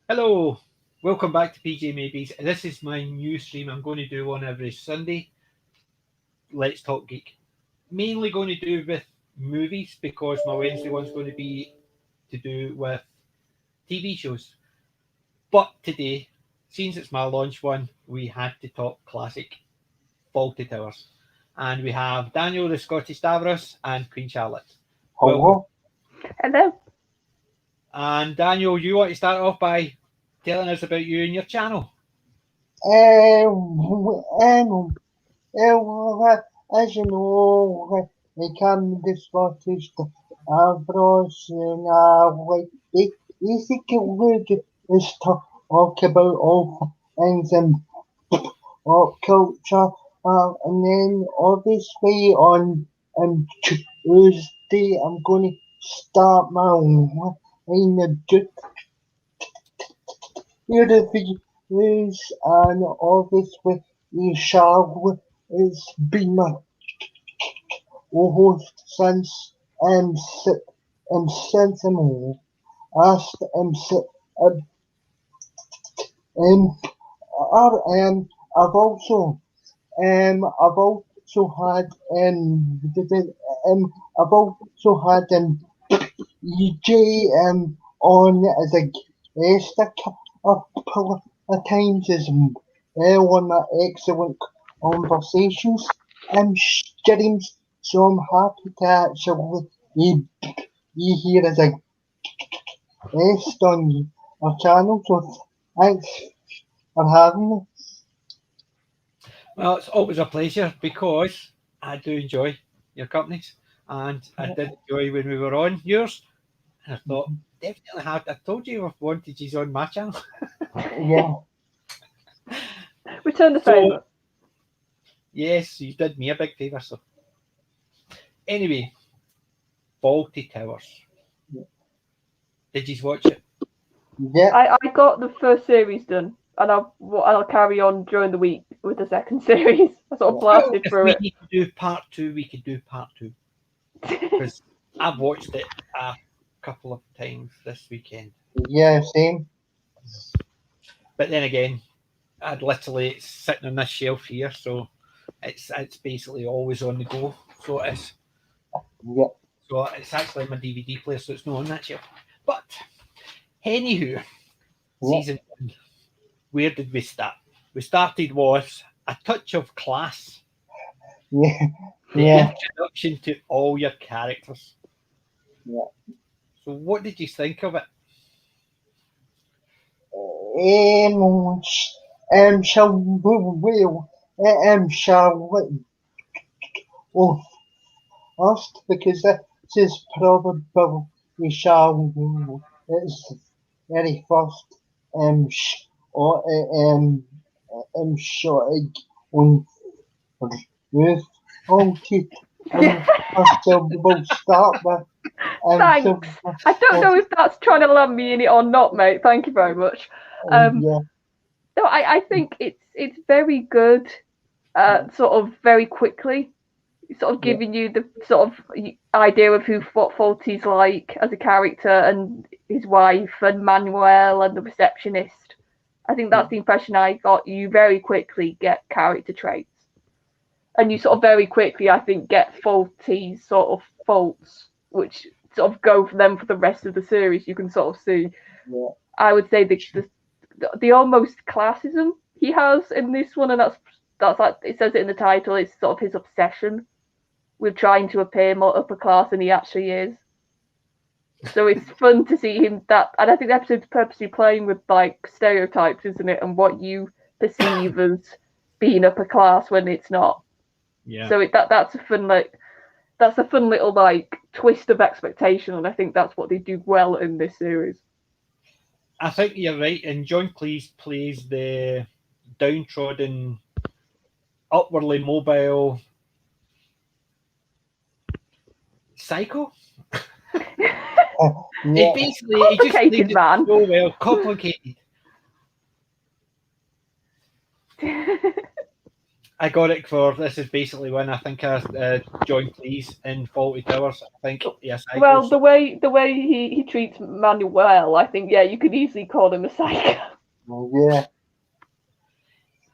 Hello, welcome back to PJ Maybes. This is my new stream. I'm going to do one every Sunday. Let's Talk Geek. Mainly going to do with movies because my Wednesday one's going to be to do with TV shows. But today, since it's my launch one, we had to talk classic Faulty Towers. And we have Daniel, the Scottish Davros, and Queen Charlotte. Welcome. Hello. Hello. And Daniel, you want to start off by telling us about you and your channel? As you know, I come to Scottish Davros and basically is talk about all things and pop culture. And then obviously on Tuesday I'm going to start my own interviews and obviously Michelle has been my co-host since asked um, um, and I've also had I've also had EJ on as a guest a couple of times as well on my excellent conversations streams. So I'm happy to actually be here as a guest on our channel. So thanks for having me. Well, it's always a pleasure because I do enjoy your companies, and I did enjoy when we were on yours. And I thought definitely had. I told you I wanted you on my channel. Yeah. Return the So favour. yes, you did me a big favour. So anyway, Faulty Towers. Did you watch it? Yeah. I got the first series done, and I'll carry on during the week with the second series. I sort of Well, blasted if through we it. need to do part two, we could do part two because I've watched it a couple of times this weekend. Yeah, same. But then again, I'd literally it's sitting on this shelf here, so it's basically always on the go. So it's Yeah. so it's actually my DVD player, so it's not on that shelf. But anywho, Yeah. season one. Where did we start? We started was a touch of class, Yeah. the Yeah. introduction to all your characters. Yeah. So what did you think of it? Shall shall we first because this is probably shall it's very first or shot on Ruth Halted so we'll start with so Thanks. I don't know if that's trying to land me in it or not, mate. Thank you very much. yeah. No, I think it's very good. Sort of very quickly, sort of Yeah. giving you the sort of idea of what Faulty's like as a character and his wife and Manuel and the receptionist. I think that's the impression I got. You very quickly get character traits, and you sort of very quickly, I think, get Faulty's sort of faults, which sort of go for them for the rest of the series. You can sort of see. Yeah. I would say the almost classism he has in this one, and that's like it says it in the title. It's sort of his obsession with trying to appear more upper class than he actually is. So it's fun to see him that, and I think the episode's purposely playing with like stereotypes, isn't it, and what you perceive as being upper class when it's not. Yeah. So that's a fun little like twist of expectation, and I think that's what they do well in this series. I think you're right, and John Cleese plays the downtrodden, upwardly mobile psycho. Yeah. He just plays Complicated it man. so well, complicated. I got it for this is basically when I think John Cleese in Fawlty Towers. I think yes. Well, the way he treats Manuel, I think you could easily call him a psycho. Yeah.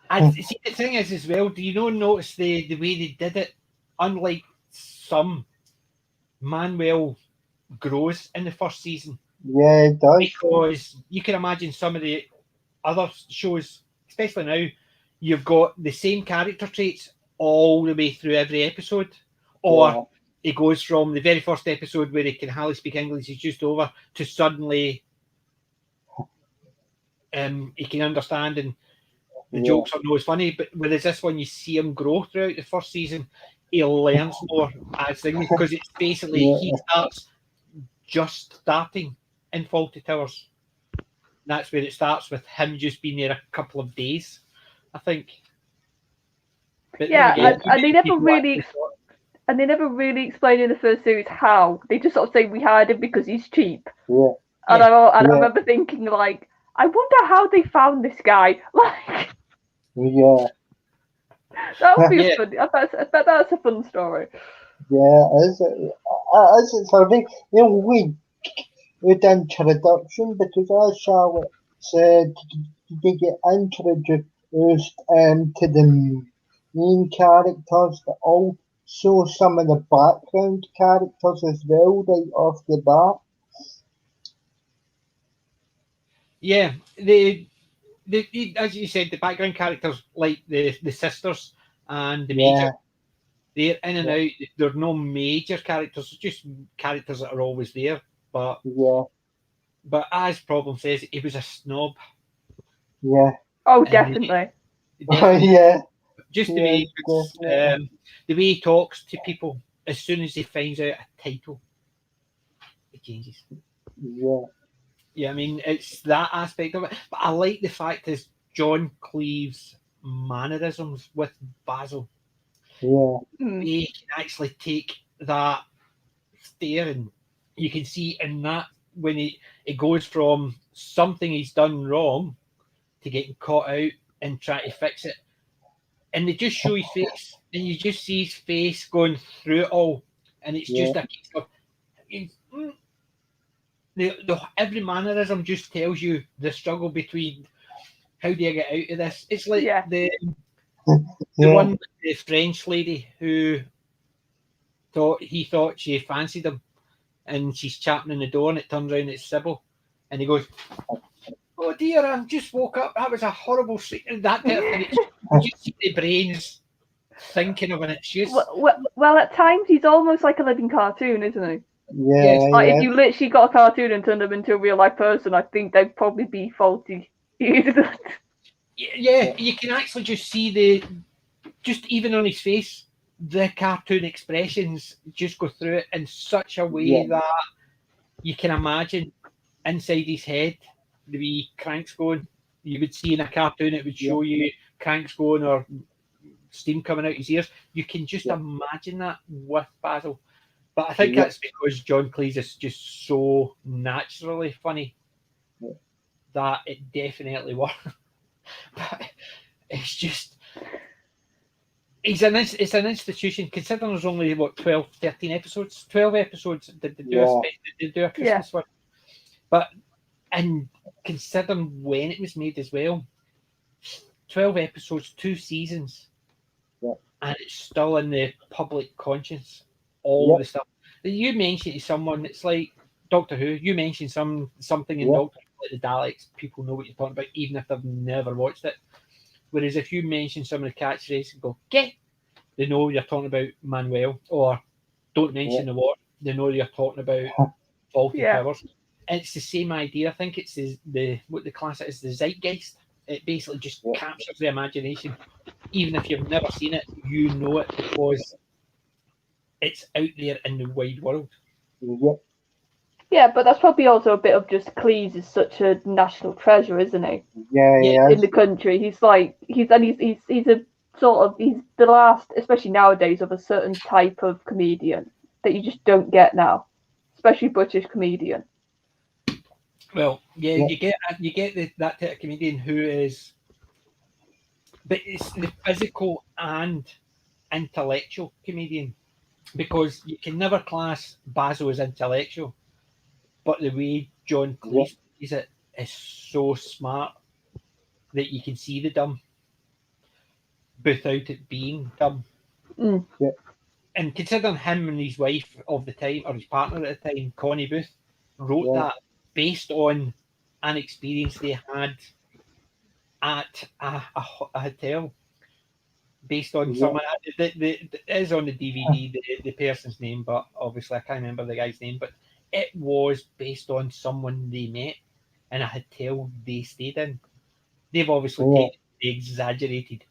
And see, the thing is as well, do you notice the way they did it? Unlike some, Manuel grows in the first season. Yeah, it does. Because you can imagine some of the other shows, especially now, you've got the same character traits all the way through every episode. Or it goes from the very first episode where he can hardly speak English, he's just over, to suddenly he can understand and the jokes are always funny. But whereas this one, you see him grow throughout the first season, he learns more as things because it's basically he starts just starting in Fawlty Towers. That's where it starts with him just being there a couple of days, I think. But and they never really explain in the first series how. They just sort of say we hired him because he's cheap. Yeah. And I remember thinking like, I wonder how they found this guy. Like, yeah, that would be fun. I bet that's a fun story. Yeah, is it something? We done introduction because as Charlotte said, they get introduced to the main characters, but also some of the background characters as well, right off the bat. Yeah, as you said, the background characters like the sisters and the major, they're in and out. They're no major characters, just characters that are always there. But as Problem says, he was a snob. Yeah. Oh, definitely. Yeah. Just the way he talks to people as soon as he finds out a title, it changes. Yeah. Yeah, I mean, it's that aspect of it. But I like the fact is John Cleeve's mannerisms with Basil. Yeah. He can actually take that stare and you can see in that when it goes from something he's done wrong to getting caught out and trying to fix it. And they just show his face and you just see his face going through it all. And it's just a case of every mannerism just tells you the struggle between how do you get out of this. It's like the one with the French lady who thought she fancied him, and she's chapping on the door, and it turns around it's Sybil, and he goes, "Oh dear, I just woke up. That was a horrible sleep." That type of thing. You just see the brains thinking of an excuse. Well, at times he's almost like a living cartoon, isn't he? Yeah, like if you literally got a cartoon and turned him into a real life person, I think they'd probably be faulty. Yeah, you can actually just see just even on his face, the cartoon expressions just go through it in such a way that you can imagine inside his head the wee cranks going. You would see in a cartoon, it would show you cranks going or steam coming out his ears. You can just imagine that with Basil. But I think that's because John Cleese is just so naturally funny that it definitely works. But it's just it's an institution. Considering there's only 12, 13 episodes. 12 episodes did they do a Christmas one. But and considering when it was made as well, 12 episodes, 2 seasons, and it's still in the public conscience. All the stuff that you mentioned to someone, it's like Doctor Who. You mentioned something in Doctor Who, like the Daleks. People know what you're talking about, even if they've never watched it. Whereas if you mention some of the catchphrases and go, "Get," they know you're talking about Manuel, or don't mention the war. They know you're talking about Fawlty Towers. It's the same idea. I think it's what the class is, the zeitgeist. It basically just captures the imagination. Even if you've never seen it, you know it because it's out there in the wide world. Yeah, but that's probably also a bit of just Cleese is such a national treasure, isn't he? Yeah. In the country, he's a sort of he's the last, especially nowadays, of a certain type of comedian that you just don't get now, especially British comedian. Well, you get that type of comedian who is but it's the physical and intellectual comedian, because you can never class Basil as intellectual, but the way John Cleese plays it is so smart that you can see the dumb without it being dumb. Mm. Yeah. And considering him and his wife of the time, or his partner at the time, Connie Booth, wrote that based on an experience they had at a hotel, based on someone that is on the DVD, the person's name, but obviously I can't remember the guy's name, but it was based on someone they met in a hotel they stayed in. They've obviously taken the exaggerated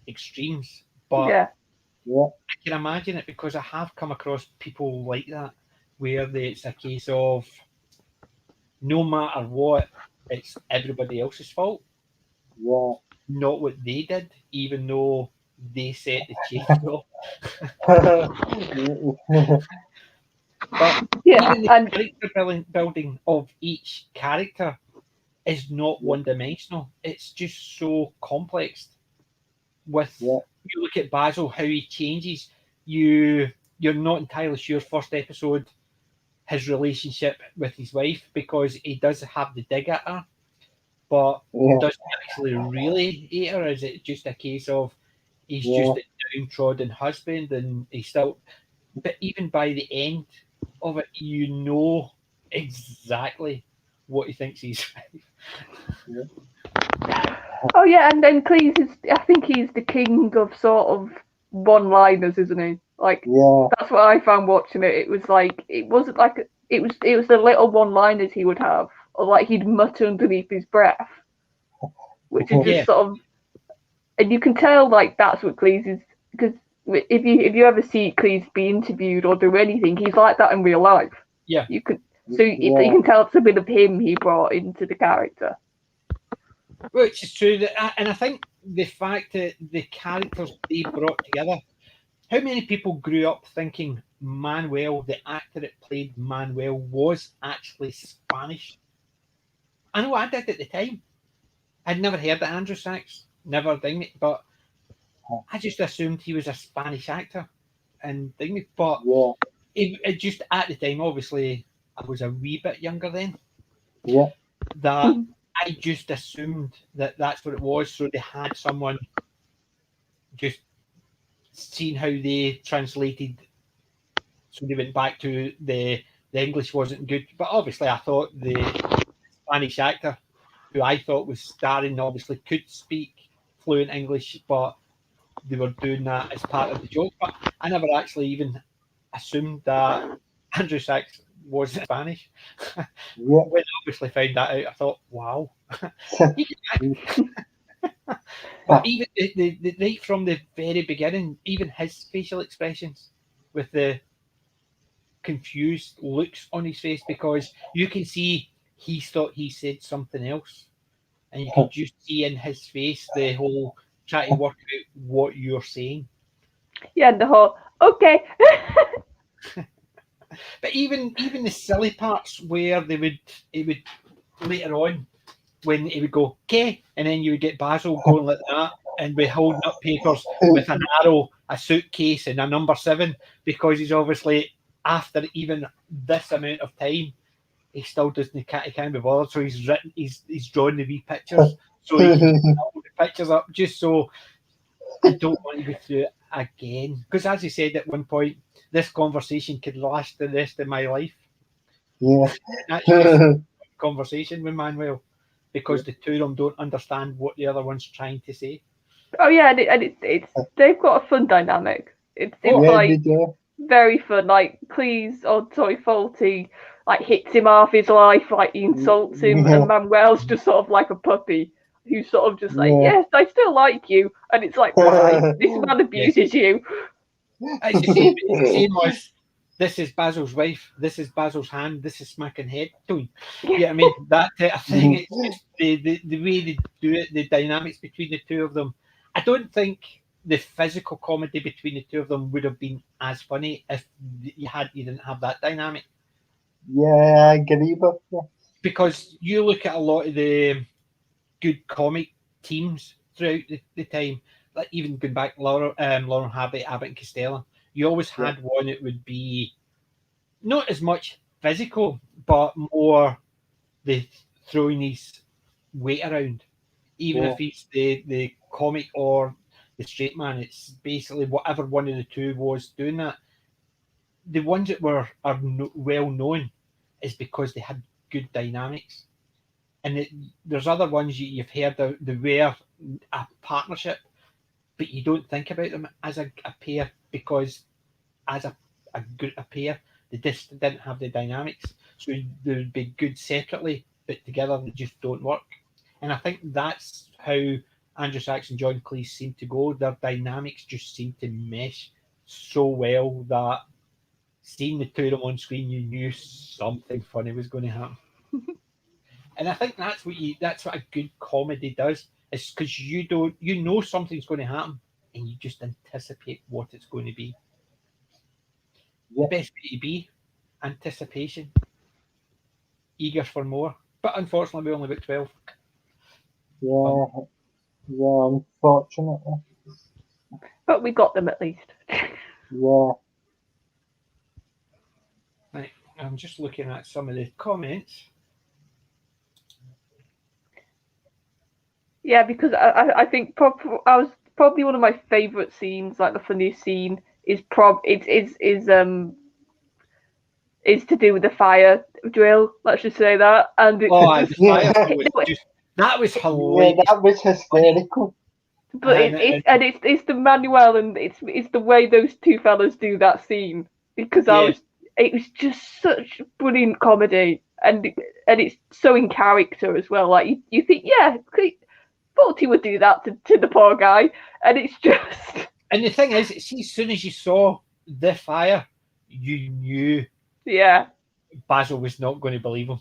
extremes, but I can imagine it because I have come across people like that, where it's a case of no matter what, it's everybody else's fault, not what they did, even though they set the change off. But even the character building of each character is not one-dimensional. It's just so complex. With you look at Basil, how he changes. You're not entirely sure first episode his relationship with his wife, because he does have the dig at her, but does he actually really hate her? Is it just a case of he's just a downtrodden husband, and he's still? But even by the end of it, you know exactly what he thinks he's. Oh yeah, and then Cleese is, I think he's the king of sort of one-liners, isn't he? Like that's what I found watching it. It was like it wasn't like it was the little one-liners he would have, or like he'd mutter underneath his breath, which is just sort of, and you can tell like that's what Cleese is, because if you ever see Cleese be interviewed or do anything, he's like that in real life. Yeah, you can tell it's a bit of him he brought into the character. Which is true, and I think the fact that the characters they brought together, how many people grew up thinking Manuel, the actor that played Manuel, was actually Spanish? I know I did at the time. I'd never heard of Andrew Sachs, never ding it, but I just assumed he was a Spanish actor and ding it. But it just at the time, obviously, I was a wee bit younger then. That I just assumed that that's what it was. So they had someone just seeing how they translated. So they went back to the English wasn't good. But obviously, I thought the Spanish actor, who I thought was starring, obviously could speak fluent English, but they were doing that as part of the joke. But I never actually even assumed that Andrew Sachs was Spanish. When I obviously found that out, I thought, wow. But even the right from the very beginning, even his facial expressions with the confused looks on his face, because you can see he thought he said something else, and you can just see in his face the whole try to work out what you're saying. Yeah, the whole okay. But even the silly parts where it would later on when he would go okay, and then you would get Basil going like that, and be holding up papers with an arrow, a suitcase, and a number 7, because he's obviously after even this amount of time, he still doesn't he can't be bothered. So he's drawing the wee pictures so he can hold the pictures up, just so I don't want to go through it again. Because as he said at one point, this conversation could last the rest of my life. That's just a conversation with Manuel, because the two of them don't understand what the other one's trying to say. Oh yeah, and it's they've got a fun dynamic. It's like very fun. Like Cleese or Faulty like hits him half his life, like he insults him, and Manuel's just sort of like a puppy who's sort of just like, yes, I still like you, and it's like, why? This man abuses you. It's the same as this is Basil's wife, this is Basil's hand, this is smacking head. Yeah, I mean that type of thing. It's just the way they do it, the dynamics between the two of them. I don't think the physical comedy between the two of them would have been as funny if you didn't have that dynamic. Yeah, I agree with you. Because you look at a lot of the good comic teams throughout the time. Like even going back, Laurel Hardy, Abbott and Costello, you always had one that would be not as much physical, but more the throwing his weight around. Even if he's the comic or the straight man, it's basically whatever one of the two was doing that. The ones that are well known is because they had good dynamics, and there's other ones you've heard they were a partnership, but you don't think about them as a pair because as a pair they just didn't have the dynamics, so they would be good separately, but together they just don't work. And I think that's how Andrew Sachs and John Cleese seem to go. Their dynamics just seem to mesh so well that seeing the two of them on screen, you knew something funny was going to happen. And I think that's what a good comedy does. Is because you know something's going to happen, and you just anticipate what it's going to be. The best way to be, anticipation, eager for more. But unfortunately, we only got 12. Yeah, unfortunately. But we got them at least. Yeah. Right, I'm just looking at some of the comments. Yeah, because I think probably one of my favourite scenes, like the funniest scene, is to do with the fire drill. Let's just say that. And it's that was hilarious. Yeah, that was hysterical. But it's the Manuel and it's the way those two fellas do that scene, because it was just such brilliant comedy, and it's so in character as well. Like you think, Forty would do that to the poor guy, and it's just. And the thing is, see, as soon as you saw the fire, you knew. Yeah. Basil was not going to believe him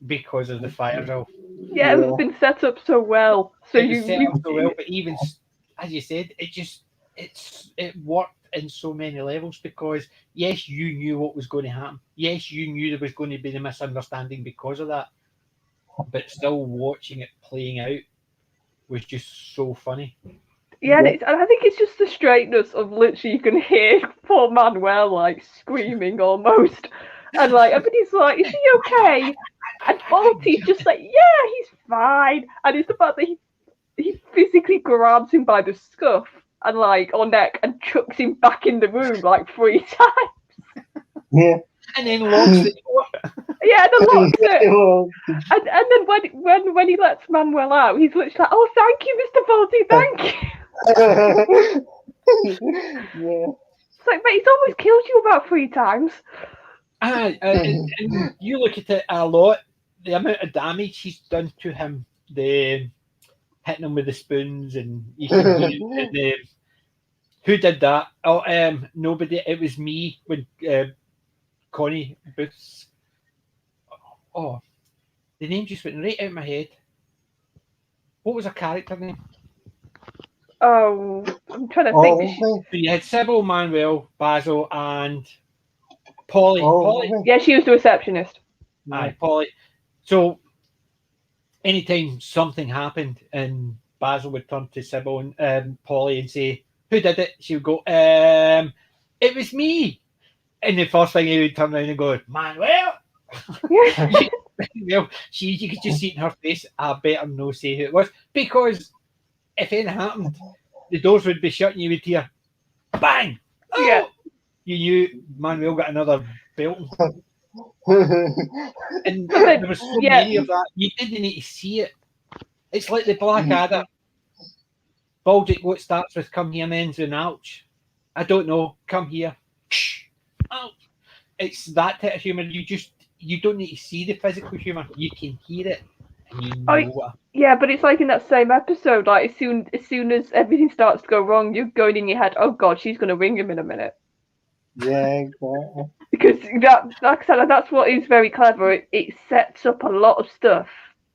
because of the fire drill. Yeah, it was been set up so well. So but even as you said, it worked in so many levels because yes, you knew what was going to happen. Yes, you knew there was going to be the misunderstanding because of that. But still watching it playing out was just so funny. Yeah, and I think it's just the straightness of literally you can hear poor Manuel like screaming almost, and like everybody's like, "Is he okay?" And Forty's just like, "Yeah, he's fine." And it's the fact that he physically grabs him by the scuff and like or neck and chucks him back in the room like 3 times. Yeah. And then locks the door. Yeah, and then locks it. And then when he lets Manuel out, he's literally like, "Oh, thank you, Mr. Forty, thank you." Yeah. It's like, mate, he's always killed you about 3 times. And you look at it a lot, the amount of damage he's done to him, the hitting him with the spoons, and you can hear who did that? Oh, nobody. It was me when Connie Booth's. Oh, the name just went right out of my head. What was her character name? Oh, I'm trying to think. So you had Sybil, Manuel, Basil, and Polly. Polly. Yeah, she was the receptionist. Aye, Polly. So anytime something happened and Basil would turn to Sybil and Polly and say, "Who did it?" She would go, "It was me." And the first thing he would turn around and go, "Manuel." You could just see it in her face, "I better no say who it was," because if anything happened, the doors would be shut and you would hear bang. Oh! Yeah, you knew Manuel got another belt. And there was so many of that. You didn't need to see it. It's like the Blackadder. Baldic, what starts with "come here" and ends in "ouch." I don't know. Come here. Ouch. It's that type of humour. You don't need to see the physical humour. You can hear it. And you know yeah, but it's like in that same episode, like as soon as everything starts to go wrong, you're going in your head, "Oh God, she's going to ring him in a minute." Yeah, exactly. Because like I said, that's what is very clever. It sets up a lot of stuff,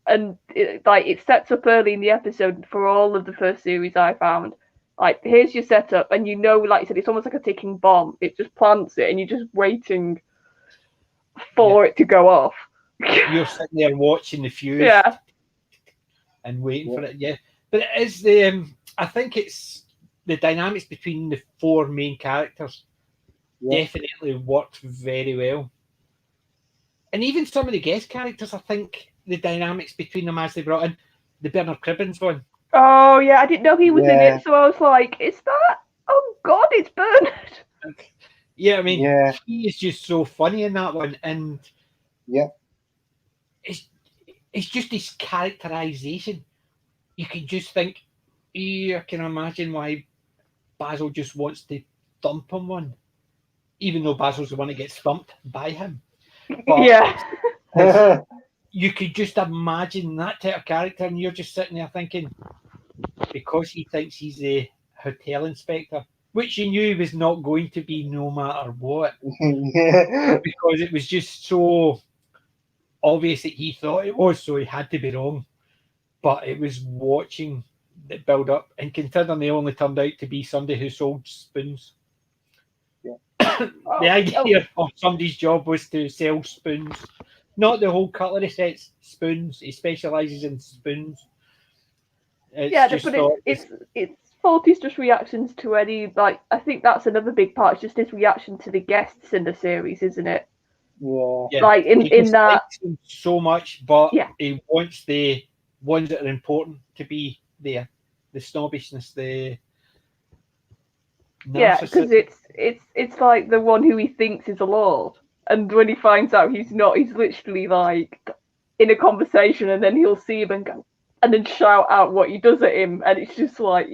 and it sets up early in the episode for all of the first series I found. Like, here's your setup, and like you said, it's almost like a ticking bomb. It just plants it, and you're just waiting for it to go off. You're sitting there watching the fuse, yeah, and waiting for it. Yeah, But it is the I think it's the dynamics between the four main characters definitely worked very well. And even some of the guest characters, I think the dynamics between them as they brought in the Bernard Cribbins one. Oh yeah, I didn't know he was in it, so I was like, "Is that? Oh God, it's Bernard." Yeah, I mean, he is just so funny in that one, and it's just his characterization. You can just think, I can imagine why Basil just wants to thump him one, even though Basil's the one that gets thumped by him. But you could just imagine that type of character, and you're just sitting there thinking, because he thinks he's a hotel inspector, which you knew was not going to be no matter what, because it was just so obvious that he thought it was, so he had to be wrong. But it was watching it build up, and considering they only turned out to be somebody who sold spoons. The idea of somebody's job was to sell spoons, not the whole cutlery sets, spoons. He specialises in spoons. It's Faulty's just reactions to any, like, I think that's another big part. It's just his reaction to the guests in the series, isn't it? Yeah. Like in that so much, but he wants the ones that are important to be there. The snobbishness, the because it's like the one who he thinks is a lord, and when he finds out he's not, he's literally like in a conversation, and then he'll see him and go, and then shout out what he does at him, and it's just like,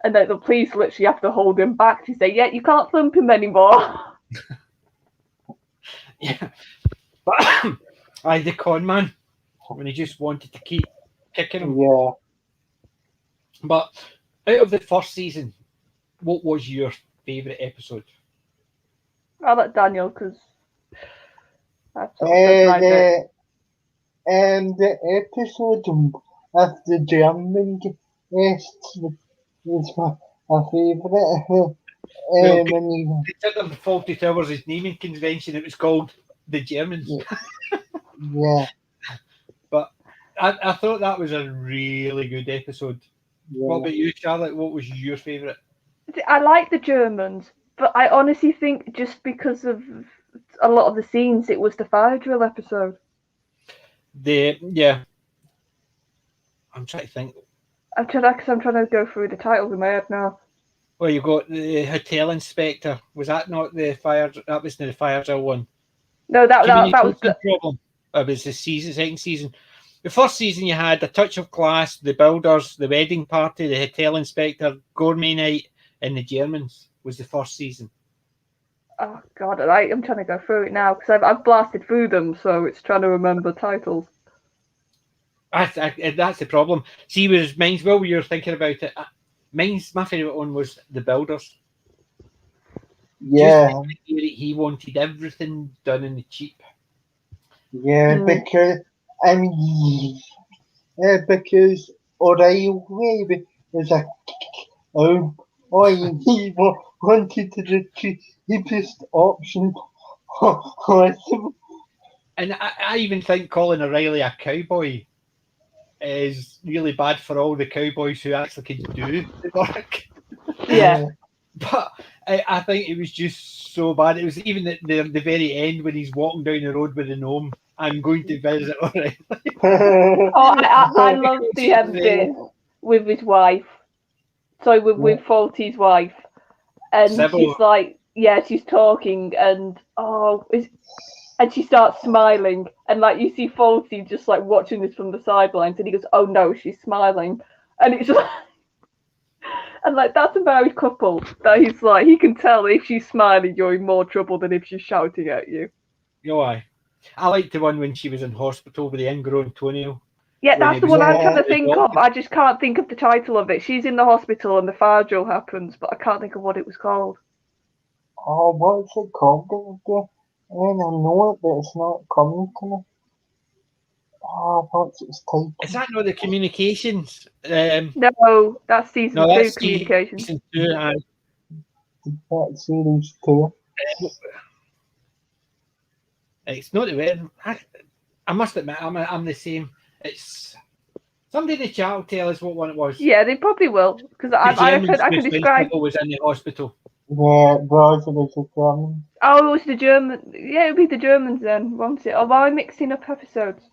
and then the police literally have to hold him back to say, you can't thump him anymore. But the con man, when he just wanted to keep kicking him. Yeah. But out of the first season, what was your favourite episode? I'll let Daniel, because the episode of the German guests was my favourite. Considering the Faulty Towers' naming convention, it was called the Germans. Yeah. But I thought that was a really good episode. Yeah. What about you, Charlotte? What was your favourite? I like the Germans, but I honestly think just because of a lot of the scenes, it was the fire drill episode. I'm trying to think. I'm trying to go through the titles in my head now. Well, you got the hotel inspector. Was that not the fire? That was the fire drill one. No, that was the problem. It was the second season. The first season, you had A Touch of Class, The Builders, The Wedding Party, The Hotel Inspector, Gourmet Night, and The Germans was the first season. Oh God, I'm trying to go through it now because I've blasted through them, so it's trying to remember titles. That's the problem. See, mine's while you're thinking about it, my favourite one was The Builders. Yeah. He wanted everything done in the cheap. Yeah, because because O'Reilly was he wanted the cheapest option possible. And I even think calling O'Reilly a cowboy is really bad for all the cowboys who actually can do the work. Yeah. But I think it was just so bad. It was even at the very end when he's walking down the road with the gnome. I'm going to visit O'Reilly. I love the bit with his wife. So with Faulty's wife. And Sybil. She's like, she's talking and and she starts smiling, and like you see Faulty just like watching this from the sidelines, and he goes, "Oh no, she's smiling," and it's like, and like that's a married couple that he's like, he can tell if she's smiling, you're in more trouble than if she's shouting at you. I liked the one when she was in hospital with the ingrown toenail. Yeah, that's the one I'm trying to think of. I just can't think of the title of it. She's in the hospital and the fire drill happens, but I can't think of what it was called. Oh, what's it called? I know it, but it's not coming to me. Oh, what's its title? Is that not the communications? No, that's season 2 communications. Season 2, that's series 2. It's not the way. I must admit, I'm the same. It's Somebody in the chat will tell us what one it was. Yeah, they probably will, because I can describe. People was in the hospital. Yeah, it was a German. Oh, it was the German. Yeah, it would be the Germans then, won't it? Or am I mixing up episodes?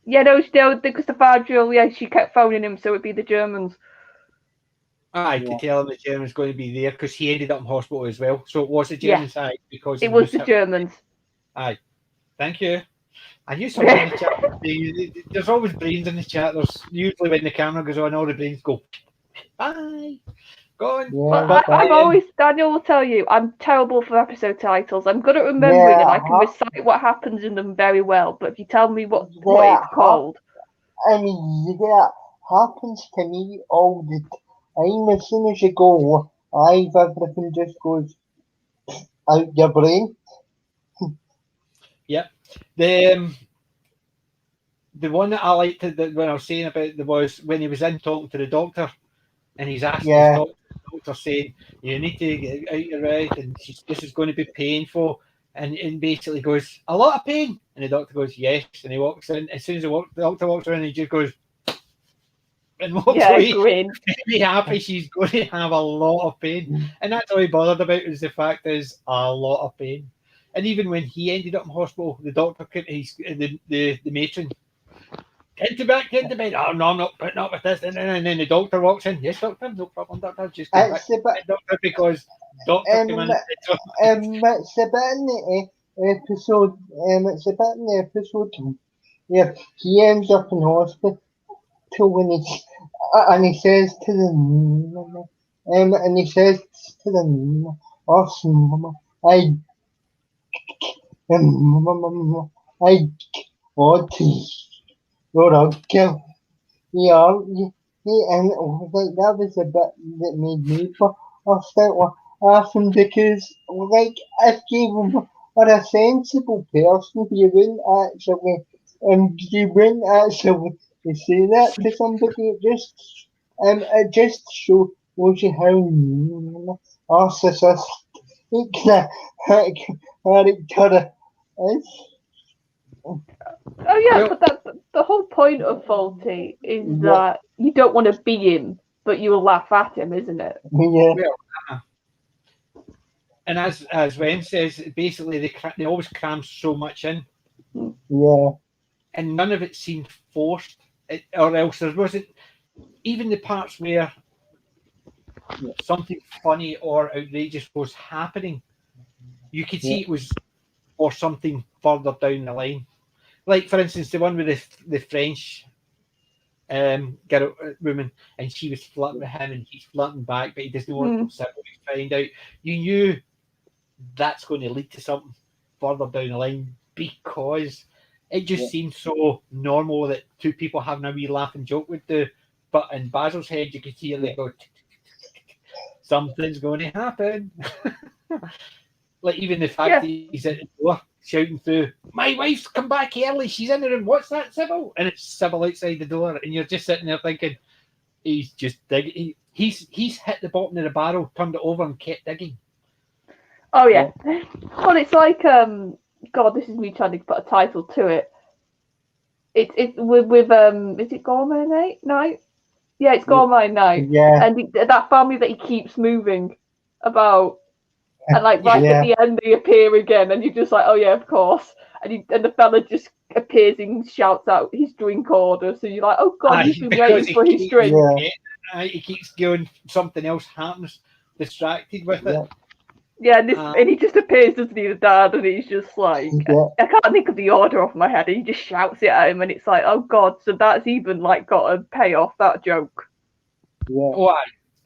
Yeah, no, because the Fadril, yeah, she kept phoning him, so it'd be the Germans. Aye, to tell him the German's going to be there because he ended up in hospital as well. So it was the Yeah. German side because It was the Germans. Aye, thank you. I knew somebody in the chat. There's always brains in the chat. There's usually when the camera goes on, all the brains go, bye, gone. Yeah, But I'm always, Daniel will tell you, I'm terrible for episode titles. I'm good at remembering and I can recite what happens in them very well. But if you tell me what it's called. I mean, that happens to me all the time. As soon as you go live, everything just goes out your brain. Yep. The one that I liked when I was saying about was when he was in talking to the doctor, and he's asking the doctor saying, "You need to get out your right, and this is going to be painful." And basically goes, "A lot of pain," and the doctor goes, "Yes," and he walks in. As soon as the doctor walks in, he just goes and walks away. Very happy. She's going to have a lot of pain, and that's all he bothered about. Is the fact is a lot of pain. And even when he ended up in hospital, the doctor couldn't. The matron. Get to bed. Oh no, I'm not putting up with this. And then the doctor walks in. Yes, doctor, no problem, doctor. Just go back to bed, doctor, because doctor came in. It's a bit in the episode. It's a bit in the episode. Yeah, he ends up in hospital when he says to the nurse, I want to. Kill. Yeah, and like that was a bit that made me start laughing because like if you were a sensible person, you wouldn't actually say that to somebody. It just shows you how narcissistic that character is. Oh yeah, but that's the whole point of Faulty is that you don't want to be him, but you will laugh at him, isn't it? Yeah. And as Wen says, basically they always cram so much in. Yeah. And none of it seemed forced, or else there wasn't even the parts where something funny or outrageous was happening. You could see it was for something further down the line. Like, for instance, the one with the French girl, woman, and she was flirting with him, and he's flirting back, but he doesn't want to find out. You knew that's going to lead to something further down the line because it just seemed so normal that two people having a wee laugh and joke would do. But in Basil's head, you could hear they go, something's going to happen. Like even the fact that he's at the door shouting through, "My wife's come back early, she's in the room, what's that, Sybil?" And it's Sybil outside the door, and you're just sitting there thinking, he's just digging. He's hit the bottom of the barrel, turned it over, and kept digging. Oh yeah. Well, it's like God, this is me trying to put a title to it. It's with is it Gourmet Night? Yeah, it's Gourmet Night. Yeah. And that family that he keeps moving about. And like at the end they appear again, and you're just like, oh yeah, of course. And the fella just appears and shouts out his drink order. So you're like, oh god, he's been waiting for his drink. He keeps going, something else happens, distracted with it. Yeah, and he just appears, doesn't he, the dad, and he's just like, I can't think of the order off my head. And he just shouts it at him, and it's like, oh god, so that's even like got a payoff, that joke. Yeah. Oh,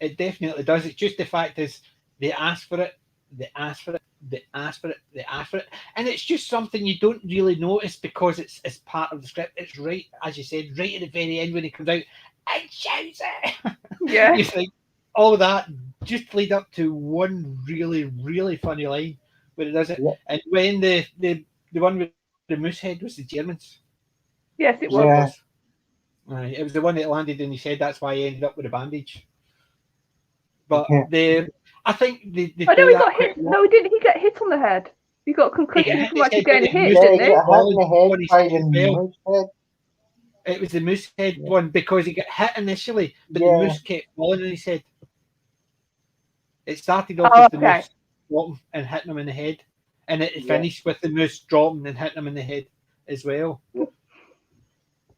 it definitely does. It's just the fact is they ask for it. They ask for it, and it's just something you don't really notice because it's part of the script. It's right, as you said, right at the very end when he comes out and shouts it. Yeah, you think all that just lead up to one really, really funny line where it does it. Yeah. And when the one with the moose head was the Germans. Yes, it was. Yeah. It was the one that landed in his head. That's why he ended up with a bandage. But I think the I know he got hit. No, he didn't. He got hit on the head. He got concussion from actually getting hit, didn't he? It was the moose head one because he got hit initially, but the moose kept falling on his head. It started off with the moose dropping and hitting him in the head, and it finished with the moose dropping and hitting him in the head as well.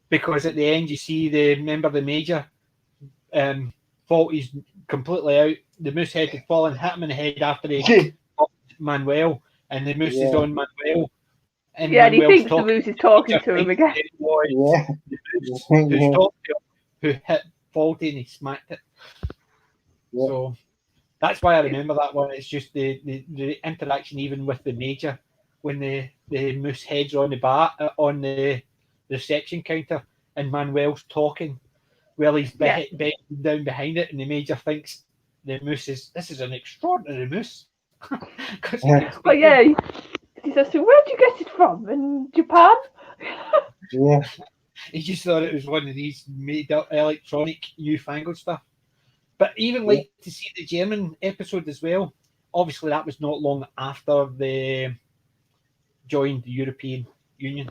Because at the end, you see the major fault he's completely out. The moose head had fallen, hit him in the head after he Manuel, and the moose is on Manuel. And and he thinks the moose is talking to him again. The moose who's talking to him, who hit Faulty and he smacked it. So that's why I remember that one. It's just the interaction even with the major when the moose heads on the bar on the reception counter and Manuel's talking while he's bending down behind it, and the major thinks the moose this is an extraordinary moose. Oh yeah, he says, "So where'd you get it from? In Japan?" He just thought it was one of these made up electronic newfangled stuff. But even like to see the German episode as well. Obviously, that was not long after they joined the European Union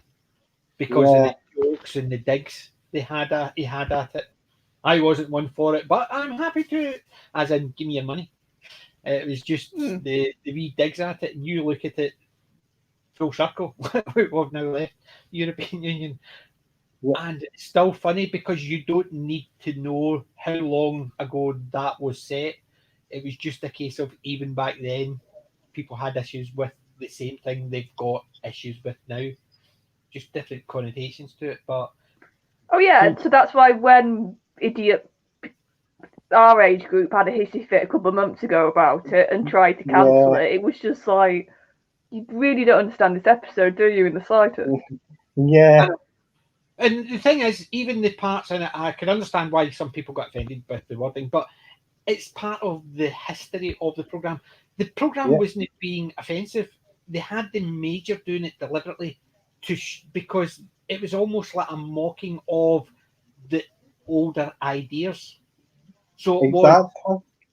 because of the jokes and the digs he had at it. I wasn't one for it, but I'm happy to, as in, give me your money. It was just the wee digs at it, and you look at it full circle. We've now left the European Union. And it's still funny because you don't need to know how long ago that was set. It was just a case of even back then, people had issues with the same thing they've got issues with now. Just different connotations to it. But so that's why when idiot our age group had a hissy fit a couple of months ago about it and tried to cancel it, it was just like, you really don't understand this episode, do you, in the slightest? Yeah. And the thing is, even the parts in it, I can understand why some people got offended with the wording, but it's part of the history of the programme. The programme wasn't being offensive. They had the major doing it deliberately because it was almost like a mocking of the older ideas. So it was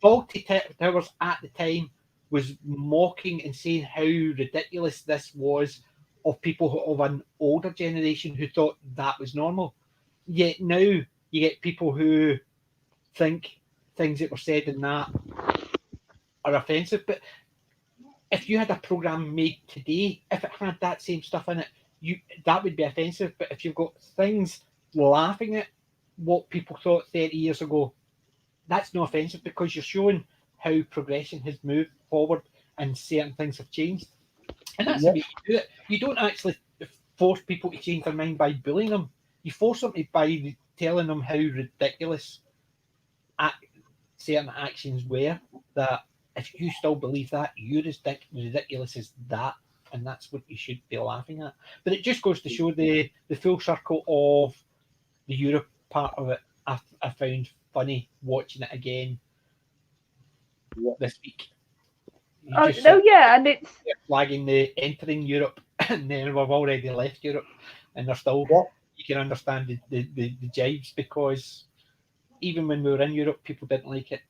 Faulty Towers at the time was mocking and saying how ridiculous this was of people of an older generation who thought that was normal. Yet now you get people who think things that were said in that are offensive. But if you had a programme made today, if it had that same stuff in it, that would be offensive. But if you've got things laughing at what people thought 30 years ago, that's not offensive because you're showing how progression has moved forward and certain things have changed. And that's the way you do it. You don't actually force people to change their mind by bullying them. You force them by telling them how ridiculous certain actions were. That if you still believe that, you're as ridiculous as that, and that's what you should be laughing at. But it just goes to show the full circle of the Europe part of it. I found funny watching it again this week. And it's flagging the entering Europe, and then we've already left Europe, and they're still. You can understand the jibes because even when we were in Europe, people didn't like it.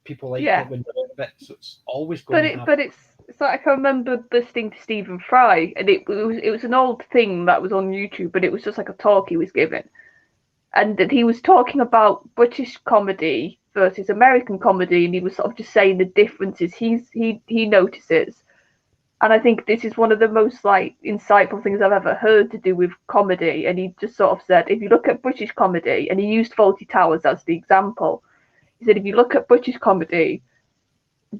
People like it when they're out of it, so it's always going to happen. But it's like I remember listening to Stephen Fry, and it was an old thing that was on YouTube, but it was just like a talk he was giving, and that he was talking about British comedy versus American comedy, and he was sort of just saying the differences he notices. And I think this is one of the most like insightful things I've ever heard to do with comedy. And he just sort of said, if you look at British comedy, and he used Fawlty Towers as the example, he said, if you look at British comedy,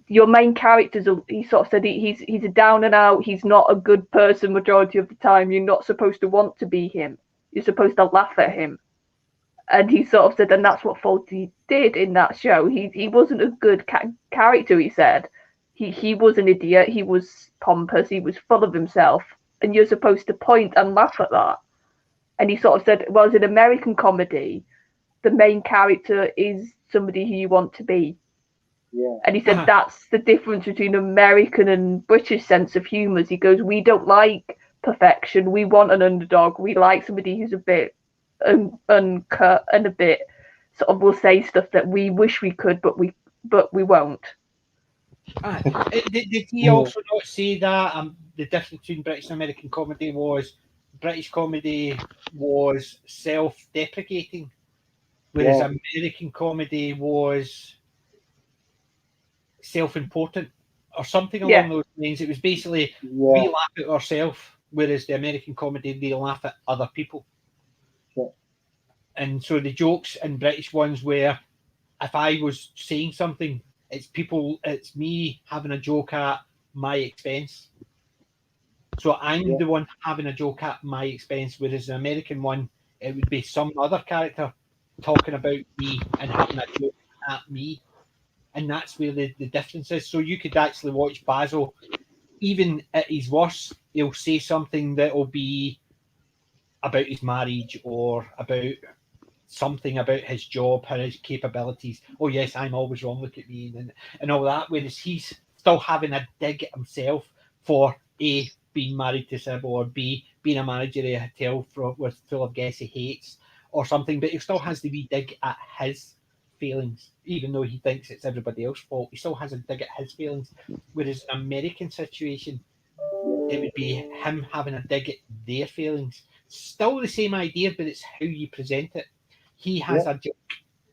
your main characters, he sort of said he's a down and out, he's not a good person majority of the time, you're not supposed to want to be him, you're supposed to laugh at him. And he sort of said, and that's what Fawlty did in that show. He wasn't a good character, he said. He was an idiot, he was pompous, he was full of himself, and you're supposed to point and laugh at that. And he sort of said, well, in American comedy, the main character is somebody who you want to be. Yeah. And he said that's the difference between American and British sense of humour. He goes, we don't like perfection, we want an underdog, we like somebody who's a bit uncut and a bit sort of will say stuff that we wish we could, but we won't. Did he also not say that the difference between British and American comedy was British comedy was self-deprecating, whereas American comedy was self-important or something along those lines. It was basically we laugh at ourselves, whereas the American comedy, they laugh at other people. And so the jokes in British ones were, if I was saying something, it's me having a joke at my expense. So I'm the one having a joke at my expense, whereas the American one, it would be some other character talking about me and having a joke at me. And that's where the difference is. So you could actually watch Basil, even at his worst, he'll say something that will be about his marriage or about something about his job, his capabilities. Oh yes, I'm always wrong, look at me, and all that. Whereas he's still having a dig at himself for A, being married to Sybil, or B, being a manager of a hotel full of guests he hates, or something. But he still has the wee dig at his feelings, even though he thinks it's everybody else's fault. He still has a dig at his feelings. Whereas an American situation, it would be him having a dig at their feelings. Still the same idea, but it's how you present it. He has a joke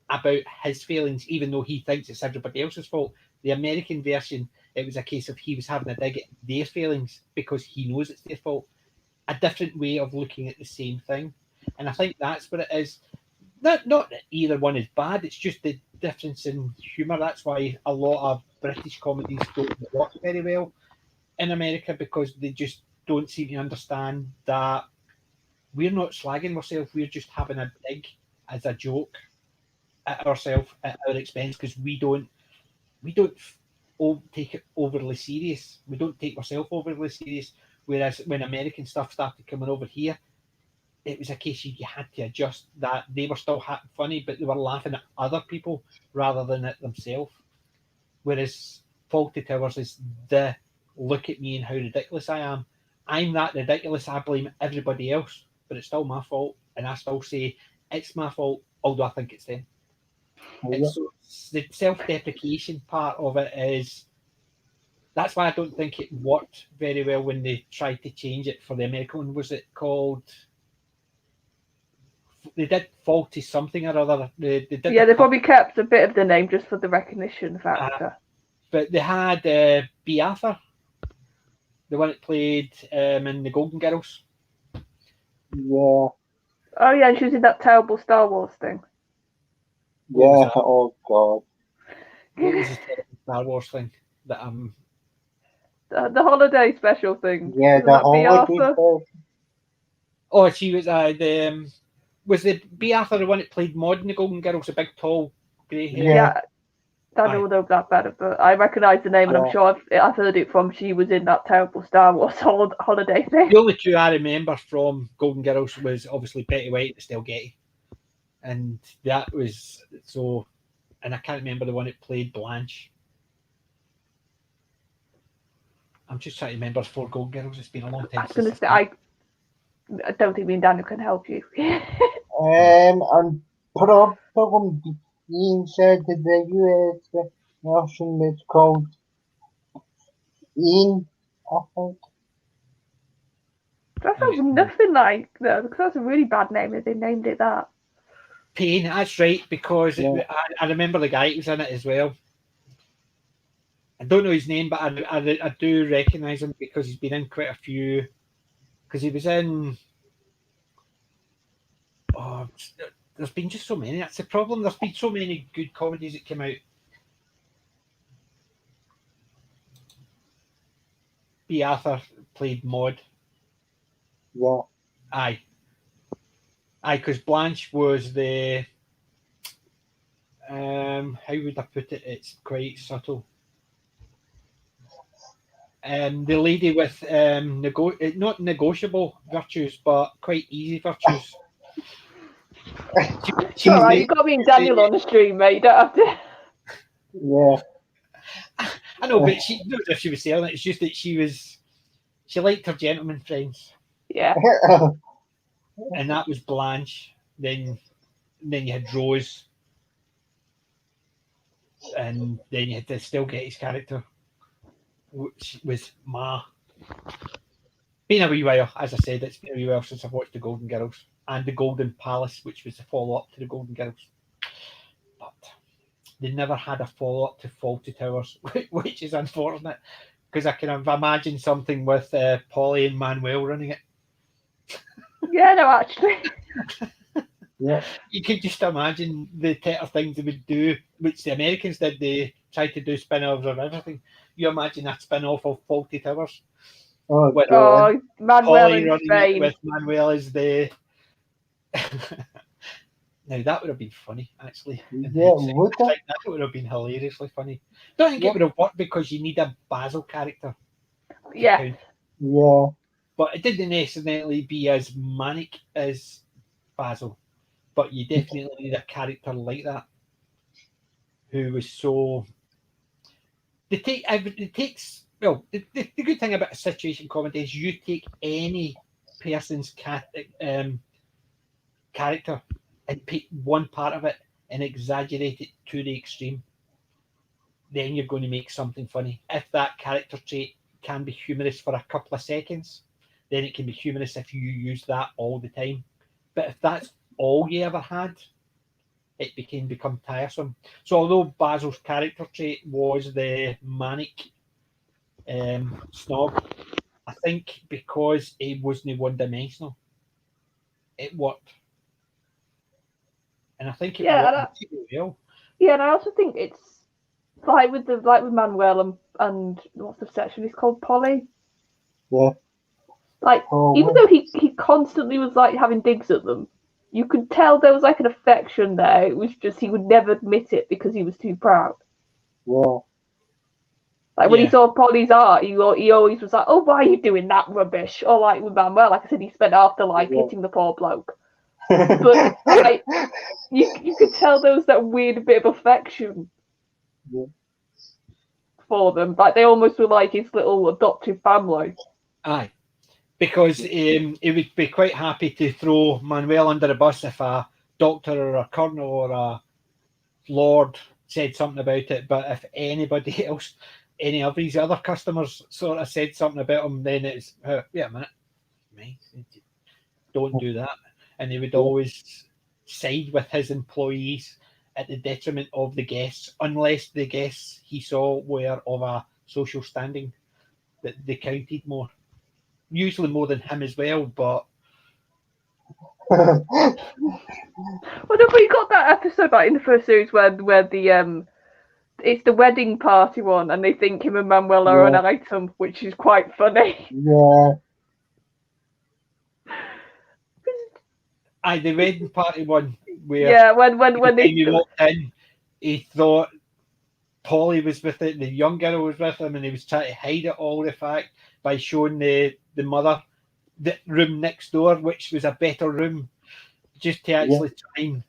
about his feelings, even though he thinks it's everybody else's fault. The American version, it was a case of he was having a dig at their feelings because he knows it's their fault. A different way of looking at the same thing. And I think that's what it is. Not that either one is bad, it's just the difference in humour. That's why a lot of British comedies don't work very well in America, because they just don't seem to understand that we're not slagging ourselves, we're just having a dig as a joke at ourselves at our expense, because we don't take it overly serious. We don't take ourselves overly serious. Whereas when American stuff started coming over here, it was a case you had to adjust that they were still funny, but they were laughing at other people rather than at themselves. Whereas Fawlty Towers is the look at me and how ridiculous I am. I'm that ridiculous, I blame everybody else, but it's still my fault. And I still say it's my fault, although I think it's them. It's the self-deprecation part of it is, that's why I don't think it worked very well when they tried to change it for the American one. Was it called? They did Faulty something or other. They probably kept a bit of the name just for the recognition factor. But they had B. Arthur, the one that played in the Golden Girls. Yeah. Oh yeah, and she was in that terrible Star Wars thing. Yeah. Oh God. What was the terrible Star Wars thing that the holiday special thing? Yeah, the holiday. Oh, she was was the B. Arthur the one that played Maud in the Golden Girls, a big tall grey hair? Yeah. I don't know that better, but I recognise the name, and I'm sure I've heard it from. She was in that terrible Star Wars holiday thing. The only two I remember from Golden Girls was obviously Betty White and Estelle Getty, and that was so. And I can't remember the one that played Blanche. I'm just trying to remember 4 Golden Girls. It's been a long time. I was going to say, I don't think me and Daniel can help you. And probably being said that the US version is called Ian, I think. That sounds nothing like that, because that's a really bad name if they named it that. Payne, that's right, because I remember the guy who was in it as well. I don't know his name, but I do recognise him because he's been in quite a few. Because he was in. Oh, there's been just so many. That's the problem. There's been so many good comedies that came out. B. Arthur played Maud. Yeah. Aye, because Blanche was the. How would I put it? It's quite subtle. The lady with not negotiable virtues, but quite easy virtues. She all right, you got me and Daniel on the stream, mate. You don't have to. Yeah. I know, but she not if she was selling it. It's just that she liked her gentleman friends. Yeah. And that was Blanche. Then you had Rose, and then you had to still get his character, which was Ma. Been a wee while, as I said, it's been a wee while since I've watched The Golden Girls and The Golden Palace, which was the follow-up to The Golden Girls. But they never had a follow-up to Fawlty Towers, which is unfortunate, because I can imagine something with Polly and Manuel running it. Yeah, no, actually. Yeah. You could just imagine the type of things they would do, which the Americans did. They tried to do spin-offs of everything. You imagine a spin-off of Fawlty Towers. Oh, With God. Oh, Manuel Polly in running Spain. it with Manuel as the... Now, that would have been funny, actually. Yeah, would I it? think that would have been hilariously funny. Don't think it would have worked because you need a Basil character. to Yeah. count. Yeah. But it didn't necessarily be as manic as Basil. But you definitely need a character like that who was so. It takes. Well, the good thing about a situation comedy is you take any person's character and pick one part of it and exaggerate it to the extreme. Then you're going to make something funny. If that character trait can be humorous for a couple of seconds, then it can be humorous if you use that all the time. But if that's all you ever had, it can become tiresome. So although Basil's character trait was the manic snob, I think because it wasn't one-dimensional, it worked. And I think it worked really well. Yeah, and I also think it's like with Manuel and what's the section? It's called Polly. Yeah. Like even though he constantly was like having digs at them, you could tell there was like an affection there. It was just he would never admit it because he was too proud. Yeah. Like when he saw Polly's art, he always was like, "Oh, why are you doing that rubbish?" Or like with Manuel, like I said, he spent half the life hitting the poor bloke. But like you could tell there was that weird bit of affection for them. Like they almost were like his little adoptive family. Aye. Because he would be quite happy to throw Manuel under the bus if a doctor or a colonel or a lord said something about it. But if anybody else, any of his other customers sort of said something about him, then it's, wait a minute, don't do that. And he would always side with his employees at the detriment of the guests, unless the guests he saw were of a social standing that they counted more. Usually more than him as well, but Well, no, but you got that episode like in the first series where the it's the wedding party one, and they think him and Manuel are an item, which is quite funny. Yeah. the wedding party one where when he walked in, he thought Polly was with it, the young girl was with him, and he was trying to hide it all the fact by showing the mother the room next door, which was a better room, just to actually try and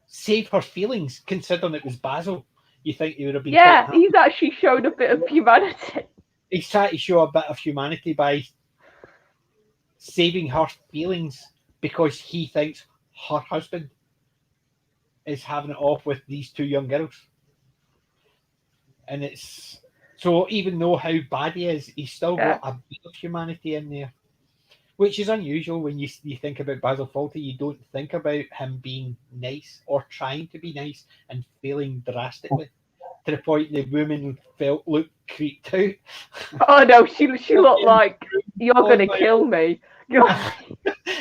save her feelings, considering it was Basil. You think he would have been he's actually showed a bit of humanity. He's trying to show a bit of humanity by saving her feelings because he thinks her husband is having it off with these two young girls. And it's so even though how bad he is, he's still got a bit of humanity in there, which is unusual when you think about Basil Fawlty. You don't think about him being nice or trying to be nice and failing drastically to the point the woman looked creeped out. Oh no, she looked like you're gonna kill me.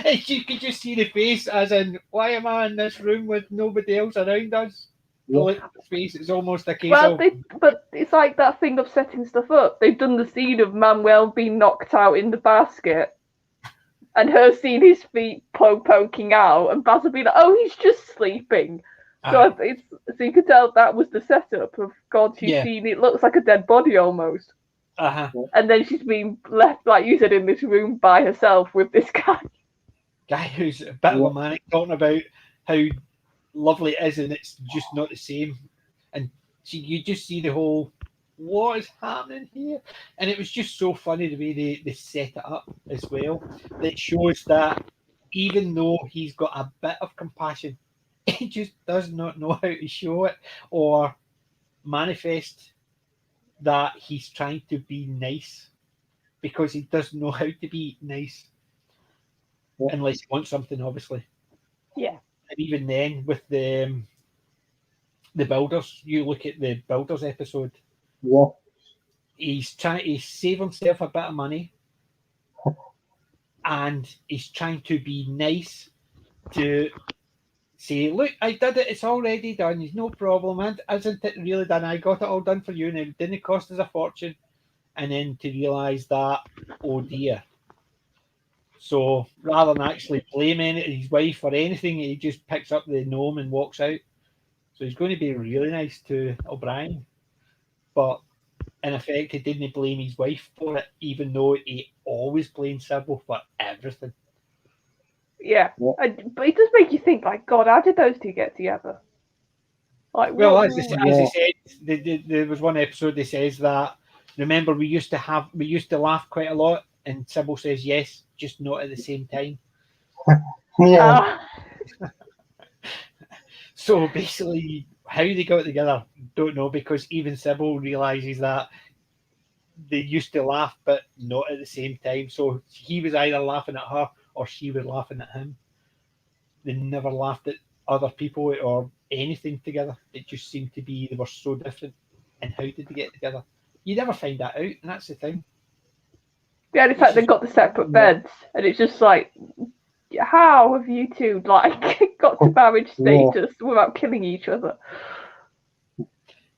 And you could just see the face, as in, why am I in this room with nobody else around us? The face is almost a case of. But it's like that thing of setting stuff up. They've done the scene of Manuel being knocked out in the basket, and her seeing his feet poking out, and Basil being like, "Oh, he's just sleeping." So so you could tell that was the setup of God. She's seen it looks like a dead body almost. And then she's been left, like you said, in this room by herself with this guy who's a bit of a manic, talking about how lovely it is, and it's just not the same. And you just see the whole, what is happening here? And it was just so funny the way they set it up as well. That shows that even though he's got a bit of compassion, he just does not know how to show it or manifest that he's trying to be nice because he doesn't know how to be nice unless he wants something, obviously. Yeah. And even then, with the builders, you look at the builders episode. Yeah. He's trying to save himself a bit of money, and he's trying to be nice to say, "Look, I did it. It's already done. It's no problem. And isn't it really done? I got it all done for you, and it didn't cost us a fortune." And then to realise that, oh dear. So rather than actually blaming his wife for anything, he just picks up the gnome and walks out. So he's going to be really nice to O'Brien. But in effect, he didn't blame his wife for it, even though he always blamed Sybil for everything. Yeah. But it does make you think, like, God, how did those two get together? Like, Well, what? as he said, there was one episode that says that, remember, we used to laugh quite a lot, and Sybil says yes, just not at the same time. Yeah. So basically, how they got together, don't know, because even Sybil realizes that they used to laugh, but not at the same time. So he was either laughing at her or she was laughing at him. They never laughed at other people or anything together. It just seemed to be they were so different. And how did they get together? You never find that out, and that's the thing. Yeah, in fact, they've got the separate beds, and it's just like, how have you two like got to marriage status without killing each other?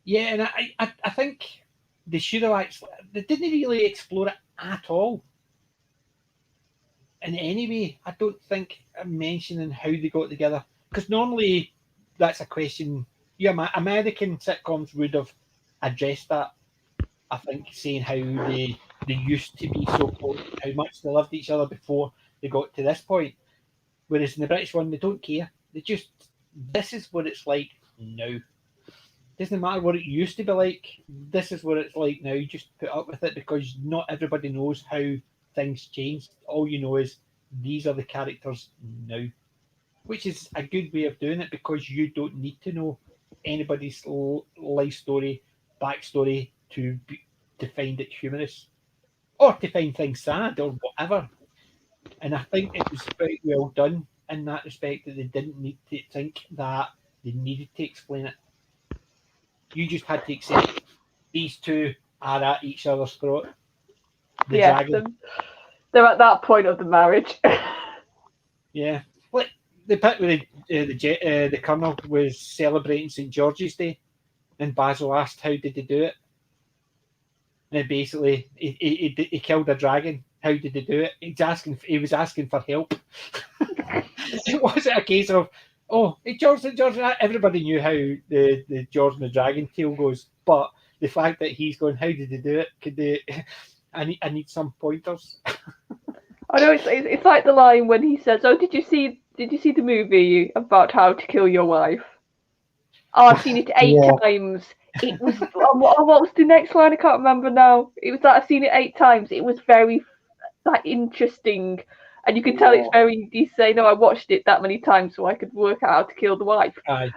Yeah, and I think they should have actually. They didn't really explore it at all. In any way, I don't think mentioning how they got together, because normally that's a question. Yeah, American sitcoms would have addressed that. I think saying how they used to be so close, how much they loved each other before they got to this point. Whereas in the British one, they don't care. They just, this is what it's like now. Doesn't matter what it used to be like. This is what it's like now. You just put up with it because not everybody knows how things changed. All you know is these are the characters now, which is a good way of doing it because you don't need to know anybody's life story, backstory to find it humorous or to find things sad or whatever. And I think it was quite well done in that respect that they didn't need to think that they needed to explain it. You just had to accept these two are at each other's throat. The dragon. They're at that point of the marriage. Yeah. Like the bit where the Colonel was celebrating St. George's Day and Basil asked how did they do it? And basically he killed a dragon. How did they do it? He was asking for help. It wasn't a case of, oh, hey, George, everybody knew how the George and the Dragon tale goes, but the fact that he's going, how did they do it? Could they? I need some pointers. I know it's like the line when he says, "Oh, did you see the movie about how to kill your wife?" Oh, I've seen it 8 times. It was what was the next line? I can't remember now. It was that I've seen it 8 times. It was very interesting. And you can tell it's very. You say, "No, I watched it that many times so I could work out how to kill the wife." Aye.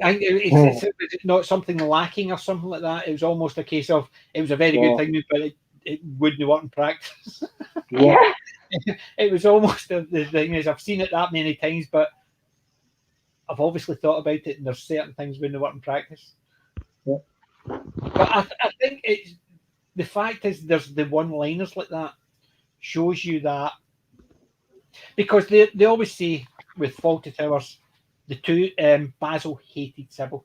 It's not something lacking or something like that. It was almost a case of it was a very good thing, but it wouldn't work in practice. Yeah. It was almost the thing is I've seen it that many times, but I've obviously thought about it, and there's certain things wouldn't work in practice. Yeah. But I think it's the fact is there's the one-liners like that shows you that. Because they always say with Fawlty Towers, the two Basil hated Sybil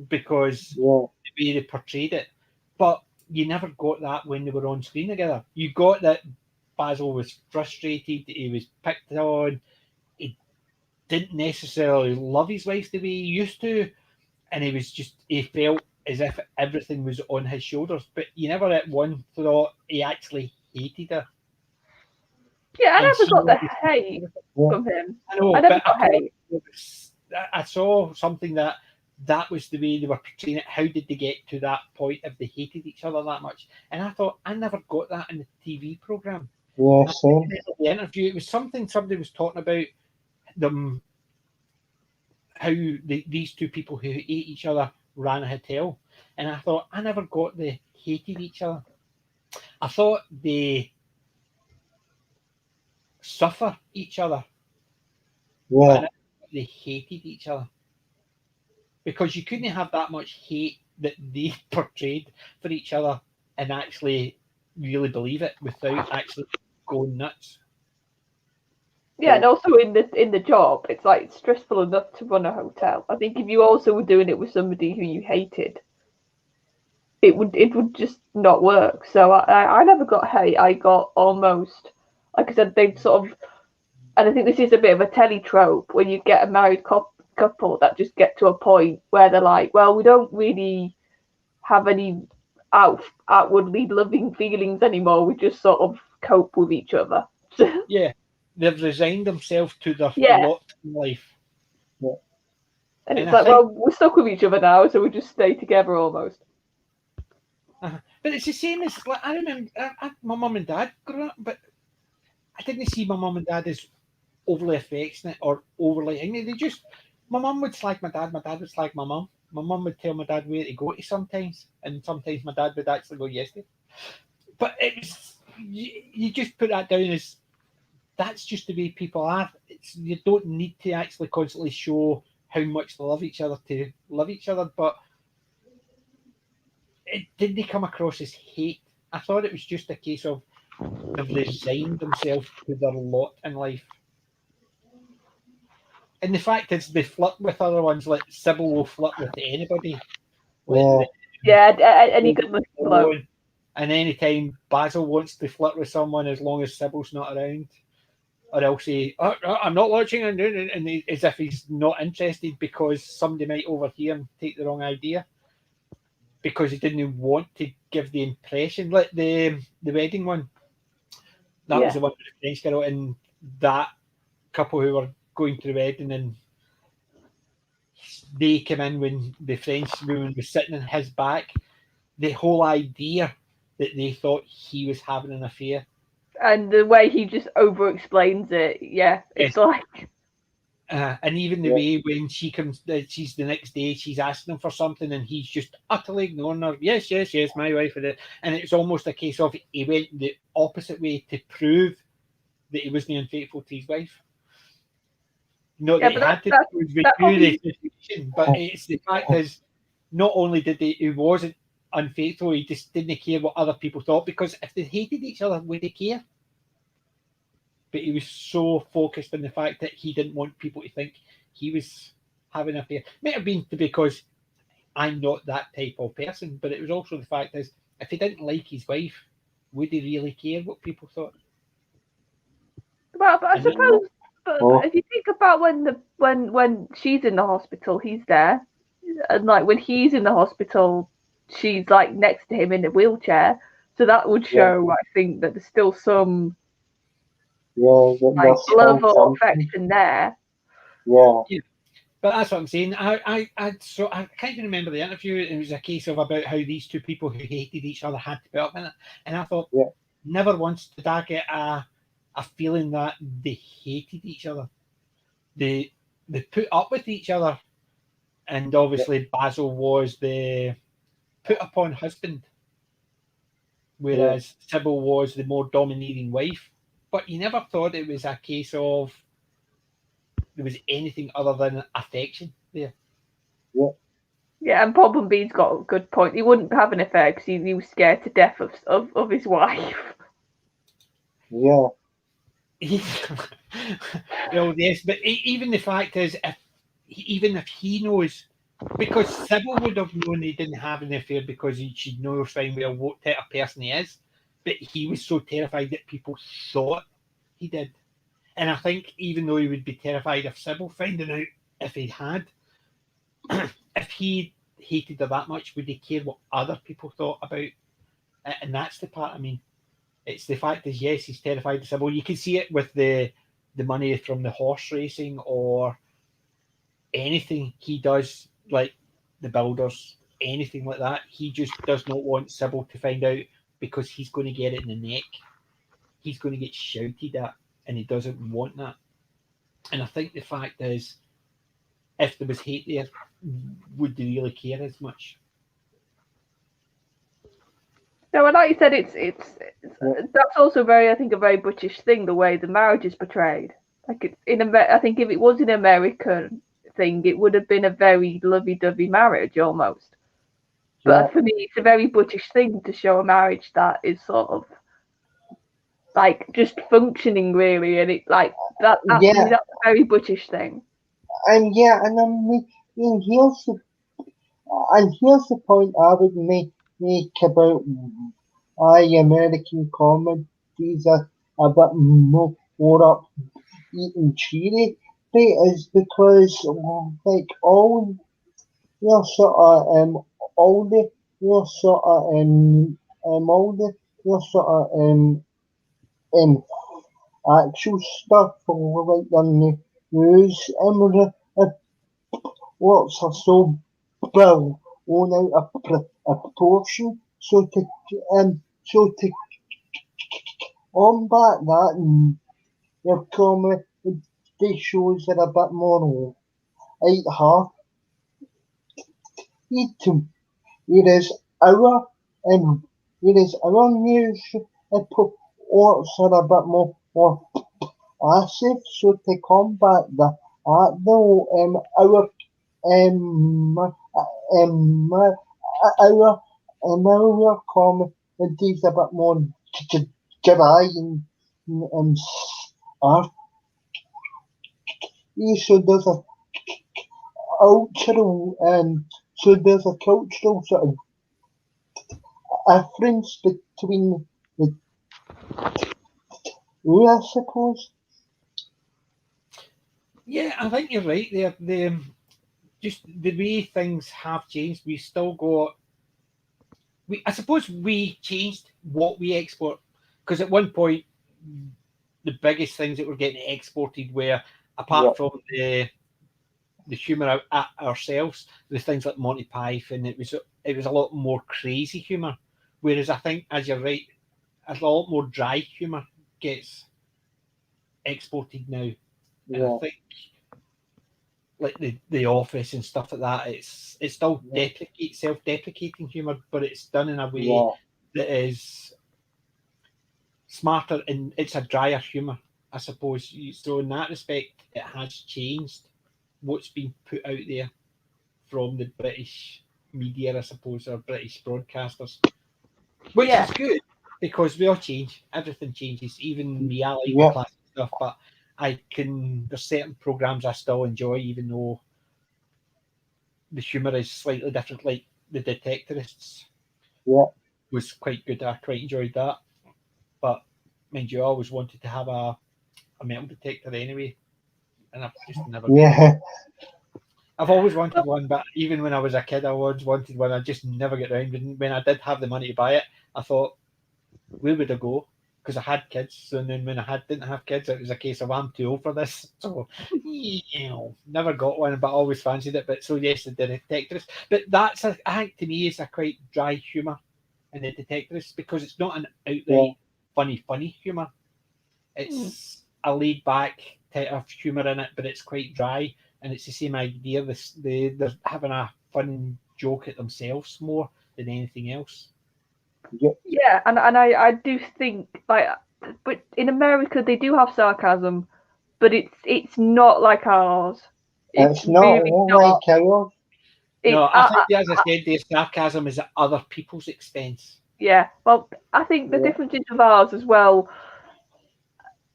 because the way they portrayed it, but you never got that when they were on screen together. You got that Basil was frustrated, he was picked on, he didn't necessarily love his wife the way he used to, and he felt as if everything was on his shoulders. But you never at one thought he actually hated her. Yeah, I never got the hate from him. I never got hate. I saw something that was the way they were portraying it. How did they get to that point if they hated each other that much? And I thought, I never got that in the TV programme. Yeah, same. The interview, it was something somebody was talking about them, how these two people who hate each other ran a hotel. And I thought, I never got the hated each other. I thought they suffer each other, Yeah, but they hated each other because you couldn't have that much hate that they portrayed for each other and actually really believe it without actually going nuts. Yeah, and also in the job, it's like stressful enough to run a hotel. I think if you also were doing it with somebody who you hated, it would just not work. So I never got hate. I got almost, like I said, they sort of, and I think this is a bit of a telly trope when you get a married couple that just get to a point where they're like, well, we don't really have any outwardly loving feelings anymore. We just sort of cope with each other. Yeah, they've resigned themselves to their Yeah. lot in life. yeah, And And it's I like, think, well, we're stuck with each other now, so we just stay together almost. but it's the same as like, I remember my mum and dad growing up, but I didn't see my mum and dad as overly affectionate or overly. I mean, they just my mum would slag my dad would slag my mum. My mum would tell my dad where to go to sometimes, and sometimes my dad would actually go yes to. But it was you just put that down as that's just the way people are. You don't need to actually constantly show how much they love each other to love each other, but it didn't come across as hate. I thought it was just a case of they've resigned themselves to their lot in life. And the fact is, they flirt with other ones. Like Sybil will flirt with anybody. Like yeah, Yeah, any good looking bloke. and anytime Basil wants to flirt with someone, as long as Sybil's not around, or else say, oh, "I'm not watching," and as if he's not interested because somebody might overhear and take the wrong idea because he didn't want to give the impression. Like the wedding one, that was Yeah. the one with the French girl and that couple who were going to the wedding, and they came in when the French woman was sitting in his back. The whole idea that they thought he was having an affair. And the way he just over explains it, yeah, it's Yes. like, And even the yeah, way when she comes, she's the next day, she's asking him for something, and he's just utterly ignoring her. Yes, yes, yes, my wife. And it's almost a case of he went the opposite way to prove that he wasn't unfaithful to his wife. Not yeah, that he but had to, that we that knew the probably, situation, but it's the fact is, not only did he wasn't unfaithful, he just didn't care what other people thought, because if they hated each other, would they care? But he was so focused on the fact that he didn't want people to think he was having an affair. Might have been because I'm not that type of person, but it was also the fact is if he didn't like his wife, would he really care what people thought? but I And then, suppose, but oh, if you think about when she's in the hospital, he's there, and like when he's in the hospital, she's like next to him in a wheelchair. So that would yeah, show, I think, that there's still some yeah, like there's love still or something. affection there. Yeah, but that's what I'm saying. I can't even remember the interview. It was a case of about how these two people who hated each other had to put up in it, and I thought yeah, never once did I get a feeling that they hated each other. They put up with each other, and yeah, obviously Basil was the put upon husband, yeah, whereas Sybil was the more domineering wife. But you never thought it was a case of there was anything other than affection there. yeah, Yeah, and Problem B's got a good point. He wouldn't have an affair because he was scared to death of his wife. yeah, Well, yes, but even the fact is, even if he knows, because Sybil would have known he didn't have an affair because she'd know fine well what type of person he is, but he was so terrified that people thought he did. And I think even though he would be terrified of Sybil finding out if he had, if he hated her that much, would he care what other people thought about? And that's the part. I mean, it's the fact is, yes, he's terrified of Sybil. You can see it with the money from the horse racing or anything he does, like the builders, anything like that. He just does not want Sybil to find out because he's going to get it in the neck. He's going to get shouted at, and he doesn't want that. And I think the fact is, if there was hate there, would they really care as much? No, and like you said, it's that's also I think, a very British thing, the way the marriage is portrayed. Like I think if it was an American thing, it would have been a very lovey-dovey marriage almost. But for me, it's a very British thing to show a marriage that is sort of like just functioning really, and it like that. To me, that's a very British thing. And here's the point I would make about why American comedies are a bit more upbeat and cheery. Is because like all your sort of all the your sort of all the your sort of um actual stuff for like the news works are so blown out of proportion. So to combat that, your comedy shows are a bit more light-hearted. Whereas our news reports are a bit more passive. So to combat that, though, our comedy is a bit more dry and arty. So there's a cultural sort of difference between the two, I suppose. Yeah, I think you're right there. Just the way things have changed, we still got. I suppose we changed what we export, because at one point the biggest things that were getting exported were, apart from the humour at ourselves, the things like Monty Python. It was a lot more crazy humour, whereas I think, as you're right, a lot more dry humour gets exported now. And I think, like the Office and stuff like that, it's still self-deprecating humour, but it's done in a way that is smarter, and it's a drier humour, I suppose. So in that respect, it has changed what's been put out there from the British media, I suppose, or British broadcasters, which is good, because we all change. Everything changes, even reality classic stuff. But there's certain programs I still enjoy, even though the humour is slightly different. Like the Detectorists was quite good. I quite enjoyed that. But mind you, I always wanted to have a metal detector anyway, and I've just never. I've always wanted one, but even when I was a kid, I always wanted one. I just never get around. And when I did have the money to buy it, I thought, where would I go? Because I had kids. So then when I didn't have kids, it was a case of, I'm too old for this. So, never got one, but I always fancied it. But so yes, the Detectorists. But I think to me, it's a quite dry humour in the Detectorists, because it's not an outright funny humour. It's a laid back type of humour in it, but it's quite dry. And it's the same idea. They're having a fun joke at themselves more than anything else. Yeah, and I do think, like, but in America they do have sarcasm, but it's not like ours. It's not really like ours. No, I think, as I said, their sarcasm is at other people's expense. Yeah, well, I think the difference of ours as well.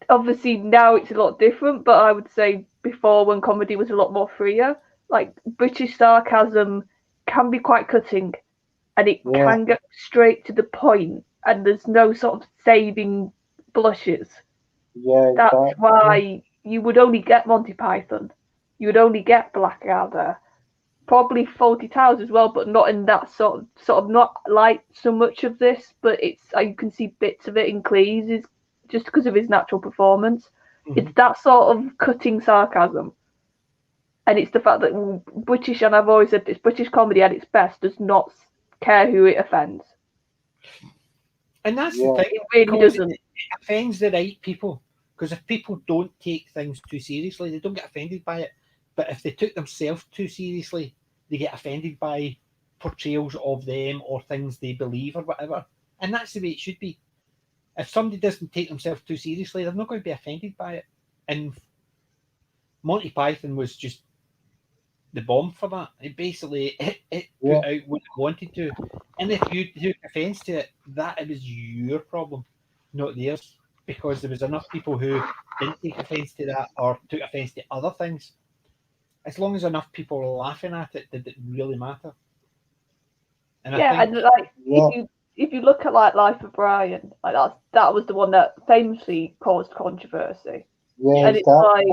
Obviously, now it's a lot different, but I would say before, when comedy was a lot more freer, like British sarcasm can be quite cutting, and it can get straight to the point, and there's no sort of saving blushes. That's why you would only get Monty Python, you would only get Blackadder, probably Fawlty Towers as well, but not in that sort of not like so much of this, but it's you can see bits of it in Cleese, just because of his natural performance. It's that sort of cutting sarcasm, and it's the fact that British, and I've always said this, British comedy at its best does not care who it offends. And that's the thing. It really doesn't. It offends the right people. Because if people don't take things too seriously, they don't get offended by it. But if they took themselves too seriously, they get offended by portrayals of them or things they believe or whatever. And that's the way it should be. If somebody doesn't take themselves too seriously, they're not going to be offended by it. And Monty Python was just the bomb for that. It basically it put out what it wanted to. And if you took offence to it, that it was your problem, not theirs. Because there was enough people who didn't take offence to that or took offence to other things. As long as enough people were laughing at it, did it really matter? And yeah, I think, and like if you look at like Life of Brian, like that was the one that famously caused controversy. Yeah, And it's like,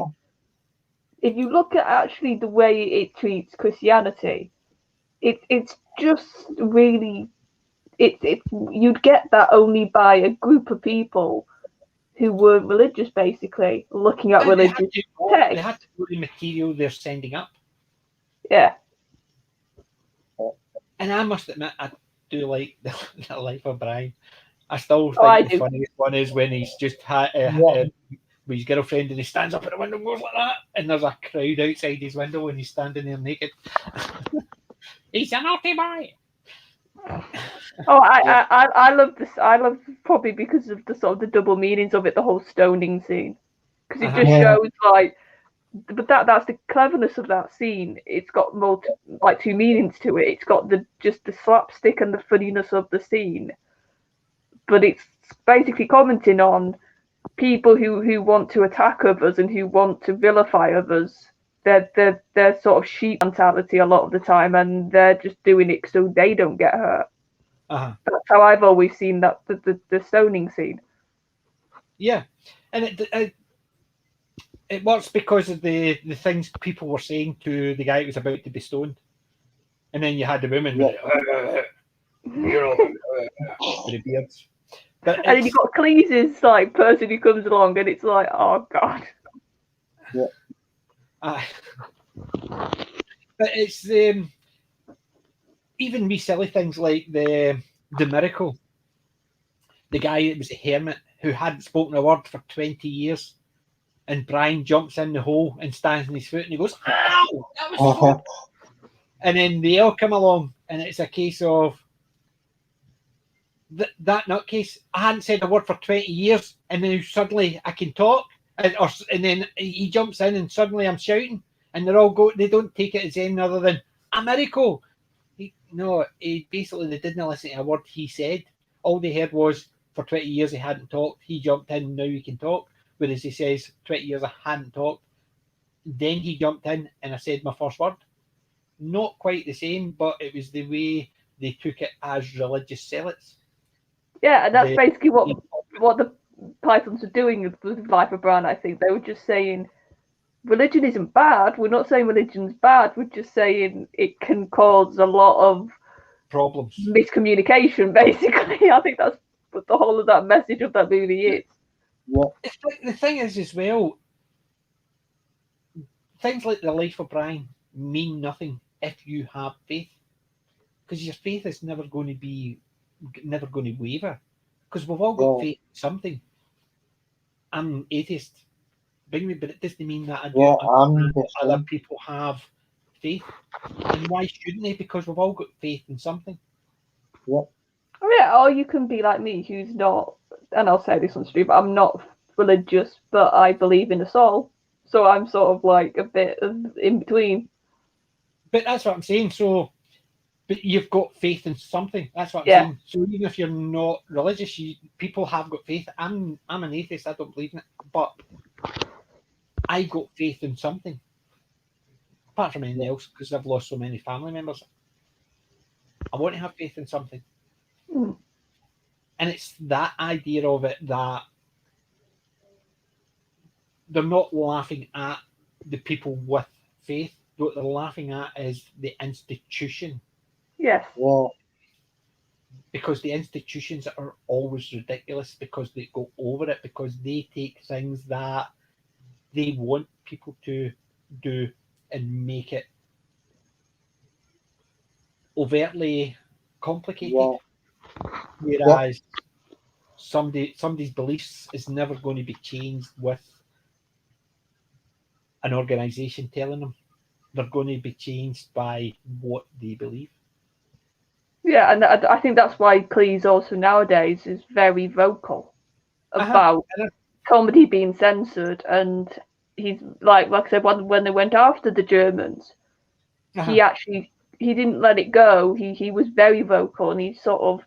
if you look at actually the way it treats Christianity, it's just really you'd get that only by a group of people who weren't religious, basically looking at religious they had to go the material they're sending up. Yeah. And I must admit, I do like the Life of Brian. I still think the funniest one is when he's just with his girlfriend and he stands up at the window and goes like that, and there's a crowd outside his window and he's standing there naked. He's a naughty boy. Oh, I love this. I love probably because of the sort of the double meanings of it, the whole stoning scene, because it just shows like. But that's the cleverness of that scene. It's got two meanings to it. It's got just the slapstick and the funniness of the scene, but it's basically commenting on people who want to attack others and who want to vilify others. They're sort of sheep mentality a lot of the time, and they're just doing it so they don't get hurt. That's how I've always seen that the stoning scene. Yeah, and it works because of the things people were saying to the guy who was about to be stoned, and then you had the women with the beards. And then you've got Cleese's like person who comes along, and it's like, oh god. Yeah. But it's even wee silly things like the miracle. The guy that was a hermit who hadn't spoken a word for 20 years. And Brian jumps in the hole and stands on his foot and he goes, ow! That was so... And then they all come along and it's a case of that nutcase. I hadn't said a word for 20 years and then suddenly I can talk. And then he jumps in and suddenly I'm shouting and they don't take it as anything other than a miracle. Basically they didn't listen to a word he said. All they heard was for 20 years he hadn't talked. He jumped in, now he can talk. Whereas he says, 20 years I hadn't talked. Then he jumped in and I said my first word. Not quite the same, but it was the way they took it as religious zealots. Yeah, and that's basically what the Pythons were doing with Life of Brian, I think. They were just saying, religion isn't bad. We're not saying religion's bad. We're just saying it can cause a lot of problems. Miscommunication, basically. I think that's what the whole of that message of that movie is. The thing is as well, things like the Life of Brian mean nothing if you have faith, because your faith is never going to waver, because we've all got faith in something. I'm atheist, but it doesn't mean that other people have faith, and why shouldn't they? Because we've all got faith in something. Yeah, or you can be like me, who's not, and I'll say this on stream, but I'm not religious, but I believe in a soul. So I'm sort of like a bit of in between. But that's what I'm saying. So, but you've got faith in something. That's what I'm saying. So even if you're not religious, people have got faith. I'm an atheist. I don't believe in it, but I got faith in something. Apart from anything else, because I've lost so many family members. I want to have faith in something. And it's that idea of it that they're not laughing at the people with faith. What they're laughing at is the institution. Yes. Because the institutions are always ridiculous because they go over it, because they take things that they want people to do and make it overtly complicated. Whereas somebody's beliefs is never going to be changed with an organisation telling them. They're going to be changed by what they believe. Yeah, and I think that's why Cleese also nowadays is very vocal about comedy being censored, and he's like I said, when they went after the Germans, he didn't let it go. He was very vocal, and he sort of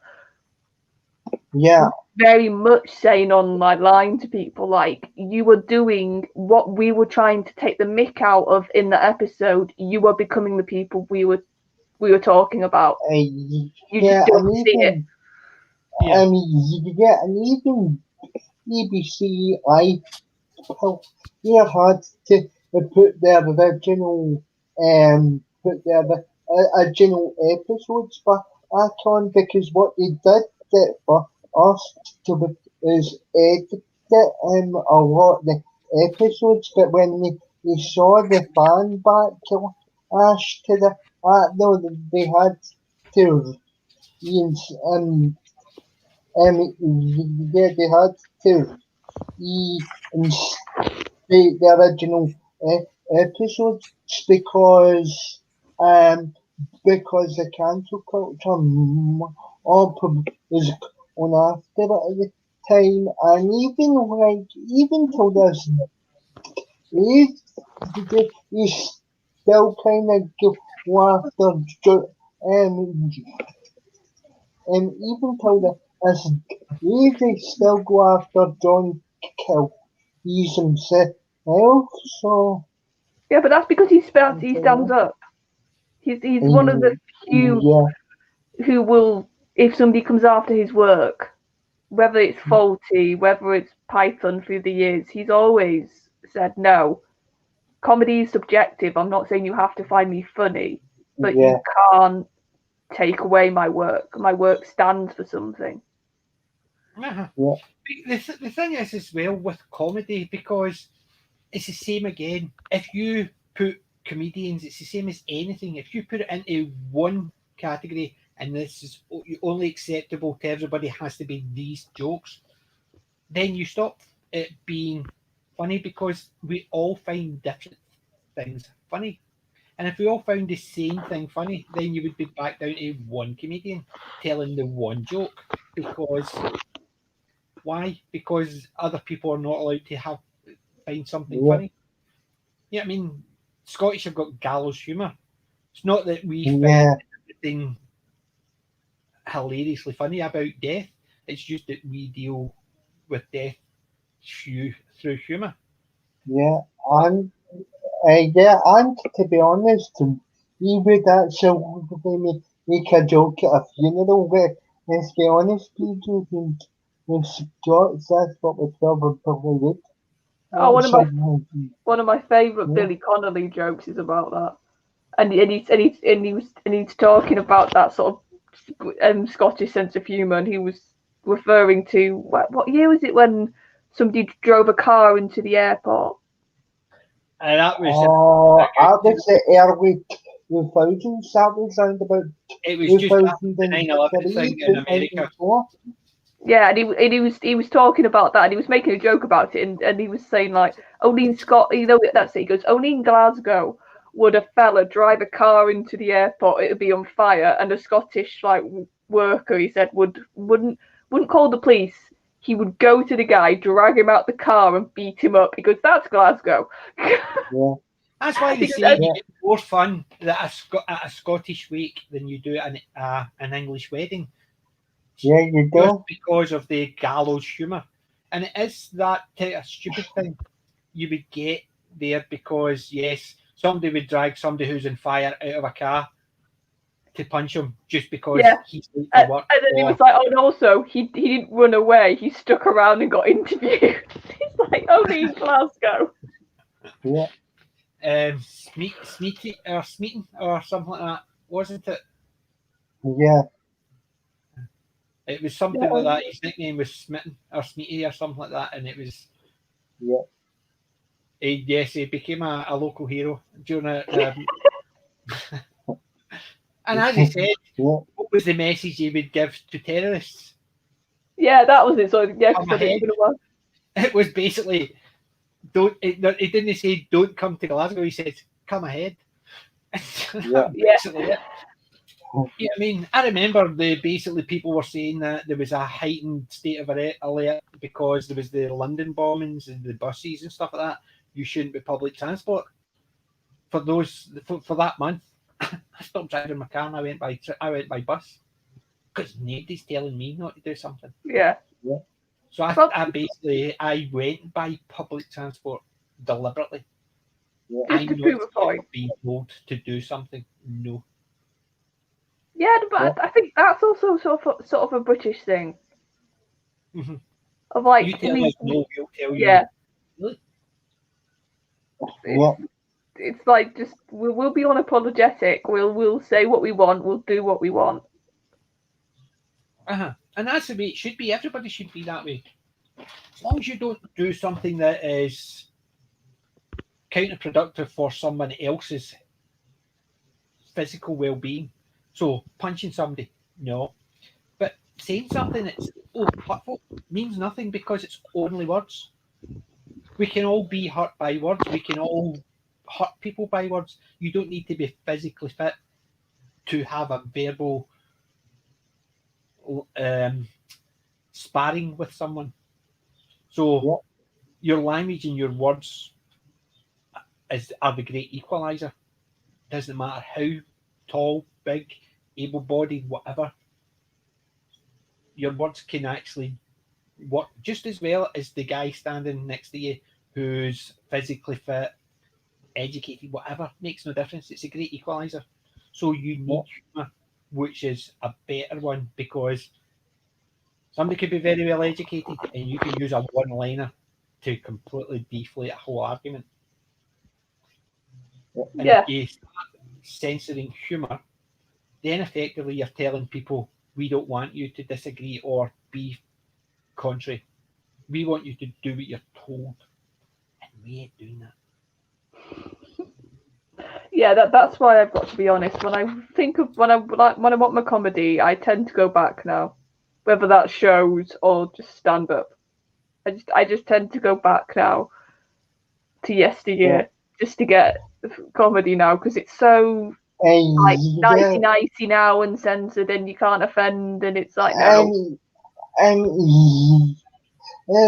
very much saying online to people like, you were doing what we were trying to take the mick out of in the episode. You were becoming the people we were talking about. You just don't see it. And even BBC they had to put their original episodes back on, because what they did get for us to do is edit a lot of the episodes, but when they saw the fan backlash to the no, they had to they had to reinstate the original episodes because the cancel culture was on after it at the time, and even till this you still kind of go after even till this they still go after John Kill. He's himself, so yeah, but that's because he stands up. He's one of the few who will, if somebody comes after his work, whether it's faulty, whether it's Python through the years, he's always said, no, comedy is subjective. I'm not saying you have to find me funny, but you can't take away my work. My work stands for something. The thing is as well with comedy, because it's the same again. If you put comedians, it's the same as anything. If you put it into one category and this is only acceptable to everybody, has to be these jokes, then you stop it being funny, because we all find different things funny. And if we all found the same thing funny, then you would be back down to one comedian telling the one joke. Because why? Because other people are not allowed to find something funny. Yeah, I mean, Scottish have got gallows humour. It's not that we find everything hilariously funny about death. It's just that we deal with death through humour. And to be honest, we would actually make a joke at a funeral. Let's be honest, people with Scots, that's what we probably would. One of my favourite Billy Connolly jokes is about that, and he's talking about that sort of Scottish sense of humour, and he was referring to what year was it when somebody drove a car into the airport? And that was the early 2000s. That was around about. It was just after the 9/11 thing in America. Yeah, and he was talking about that, and he was making a joke about it, and he was saying like, only in that's it. He goes, only in Glasgow would a fella drive a car into the airport, it'd be on fire, and a Scottish worker, he said, wouldn't call the police. He would go to the guy, drag him out the car, and beat him up. He goes, that's Glasgow. That's why they say you get more fun at a Scottish wake than you do at an English wedding. Yeah, you do. Just because of the gallows humour. And it is that a stupid thing you would get there, because, yes, somebody would drag somebody who's on fire out of a car to punch him just because he's late to work. And then he was like, oh, and also, he didn't run away. He stuck around and got interviewed. He's like, only in Glasgow. Smeaton or something like that, wasn't it? Yeah. It was something like that. His nickname was Smitten or Smeaty or something like that, and it was. He became a local hero during a. And as he said, what was the message he would give to terrorists? Yeah, that was it. So it was basically, don't. He didn't say don't come to Glasgow. He said come ahead. Basically it. Yeah, I mean, I remember basically people were saying that there was a heightened state of alert because there was the London bombings and the buses and stuff like that. You shouldn't be public transport for that month. I stopped driving my car and I went by bus because nobody's telling me not to do something. Yeah. So I went by public transport deliberately. Just to prove a point. Being told to do something. No. Yeah, but I think that's also sort of a British thing. Mm-hmm. Of like, you tell us no, we'll tell yeah. you. Yeah. It's like just we'll be unapologetic. We'll say what we want. We'll do what we want. And that's the way it should be. Everybody should be that way. As long as you don't do something that is counterproductive for someone else's physical well-being. So punching somebody, no. But saying something that's hurtful means nothing because it's only words. We can all be hurt by words. We can all hurt people by words. You don't need to be physically fit to have a verbal sparring with someone. So your language and your words are the great equalizer. Doesn't matter how tall, big, able-bodied, whatever. Your words can actually work just as well as the guy standing next to you who's physically fit, educated, whatever. Makes no difference. It's a great equalizer. So you need humour, which is a better one because somebody could be very well educated and you can use a one-liner to completely deflate a whole argument. And if you start censoring humour, then effectively you're telling people we don't want you to disagree or be contrary. We want you to do what you're told, and we ain't doing that. Yeah, that's why I've got to be honest. When I want my comedy, I tend to go back now, whether that's shows or just stand up. I just tend to go back now to yesteryear just to get comedy now because it's so like nicey now and censored and you can't offend and it's like no.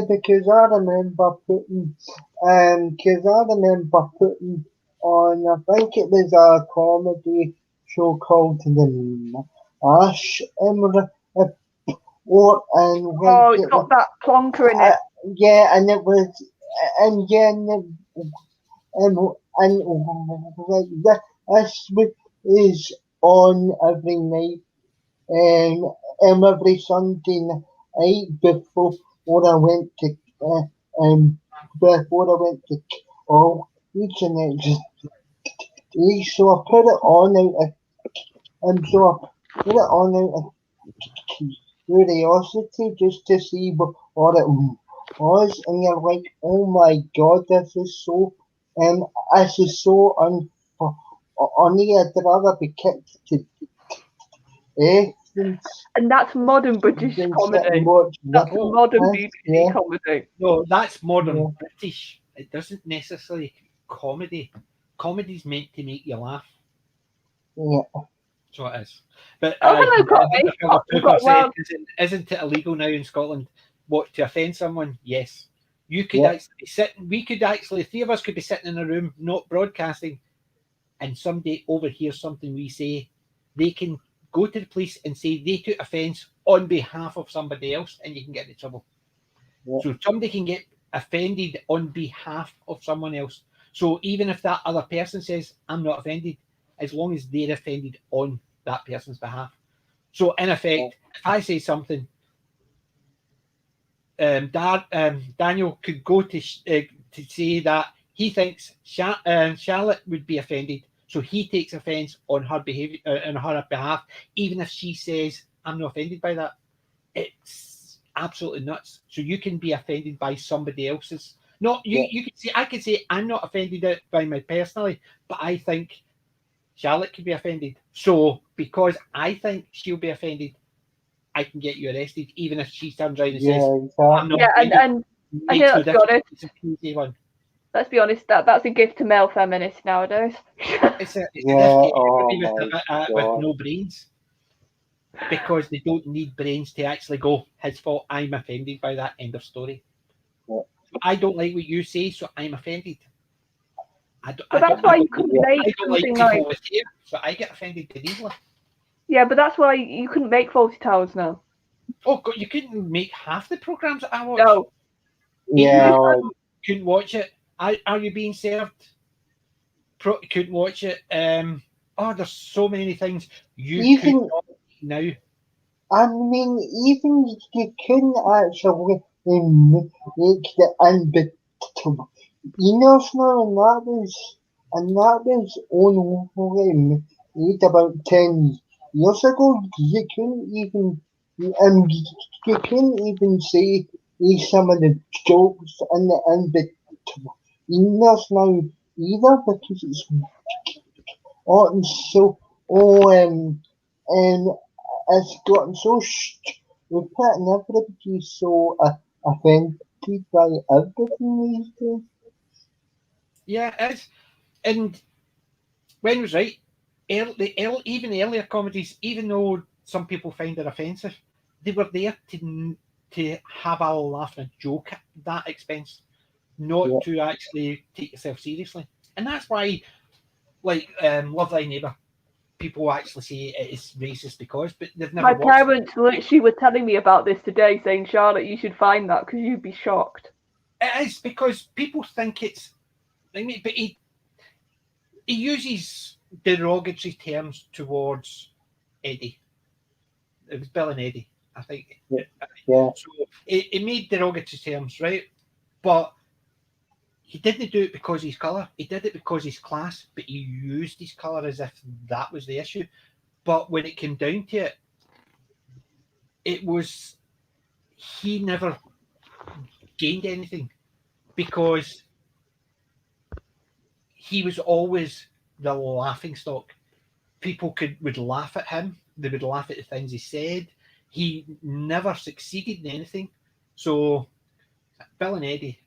Because I remember putting on, I think it was a comedy show called The Ash Report, and it's got that plonker in it. Yeah, and it was, and this is on every night, every Sunday night before I went to college the next day. So I put it on out of curiosity just to see what it was, and you're like, oh my god, this is so unfunny. I'd rather be kicked to death. And that's modern British comedy. That's modern BBC comedy. No, that's modern British. It doesn't necessarily comedy. Comedy's meant to make you laugh. Yeah. So it is. But hello, isn't it illegal now in Scotland? What, to offend someone? Yes. You could actually be sitting. We could actually, three of us could be sitting in a room, not broadcasting, and somebody overhears something we say. They can go to the police and say they took offence on behalf of somebody else, and you can get into trouble. Yeah. So somebody can get offended on behalf of someone else. So even if that other person says, I'm not offended, as long as they're offended on that person's behalf. So in effect, if I say something, Daniel could go to say that he thinks Charlotte would be offended, so he takes offence on her behaviour, on her behalf, even if she says, I'm not offended by that. It's absolutely nuts. So you can be offended by somebody else's. Not you. You could say, I could say I'm not offended by me personally, but I think Charlotte could be offended. So because I think she'll be offended, I can get you arrested, even if she turns around and says, I'm not offended. And I think let's be honest, that's a gift to male feminists nowadays. It's with no brains. because they don't need brains to actually go, his fault, I'm offended by that, end of story. Yeah. I don't like what you say, so I'm offended. But that's why you couldn't make I don't like something people like. with hair, so I get offended easily. Yeah, but that's why you couldn't make Faulty Towers now. Oh God, you couldn't make half the programs that I watch. No. Yeah, Couldn't watch it. Are you being served? Couldn't watch it. There's so many things you could even not now. I mean, even you couldn't actually make the unbeatable. Emails now, and that was only made about 10 years ago. You couldn't even, you couldn't even say some of the jokes in the unbeatable emails now either because it's so, and it's gotten so stupid and everybody's so offended by everything these days. Yeah, it's and Wen was right. Even the earlier comedies, even though some people find it offensive, they were there to have a laugh and a joke at that expense, not Yeah. to actually take yourself seriously. And that's why, like Love Thy Neighbour, people actually say it is racist because, but they've never My watched it. parents literally were telling me about this today, saying, Charlotte, you should find that because you'd be shocked. It is because people think it's. I mean, but he uses derogatory terms towards Eddie. It was Bill and Eddie, I think. Yeah. Yeah. So he made derogatory terms, right? But he didn't do it because of his colour. He did it because of his class, but he used his colour as if that was the issue. But when it came down to it, it was he never gained anything because he was always the laughing stock. People would laugh at him. They would laugh at the things he said. He never succeeded in anything. So Bill and Eddie.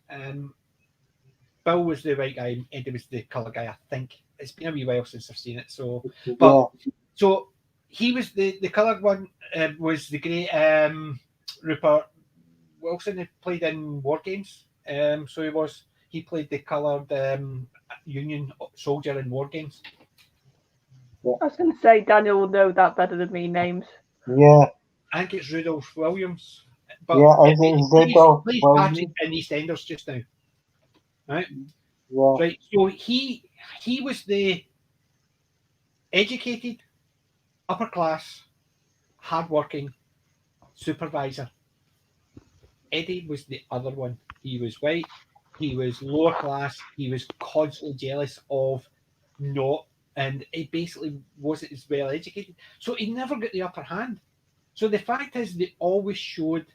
Bill was the white guy. Eddie was the colour guy. I think it's been a wee while since I've seen it. So, but so he was the coloured one. Was the great Rupert Wilson who played in War Games. So he played the coloured Union soldier in War Games. I was going to say Daniel will know that better than me. Names. Yeah. I think it's Rudolph Williams. But Yeah, I think it's Rudolph Patrick Williams. in EastEnders just now. Right? Yeah. Right. So he was the educated, upper class, hardworking supervisor. Eddie was the other one. He was white, he was lower class, he was constantly jealous of not, and he basically wasn't as well educated. So he never got the upper hand. So the fact is, they always showed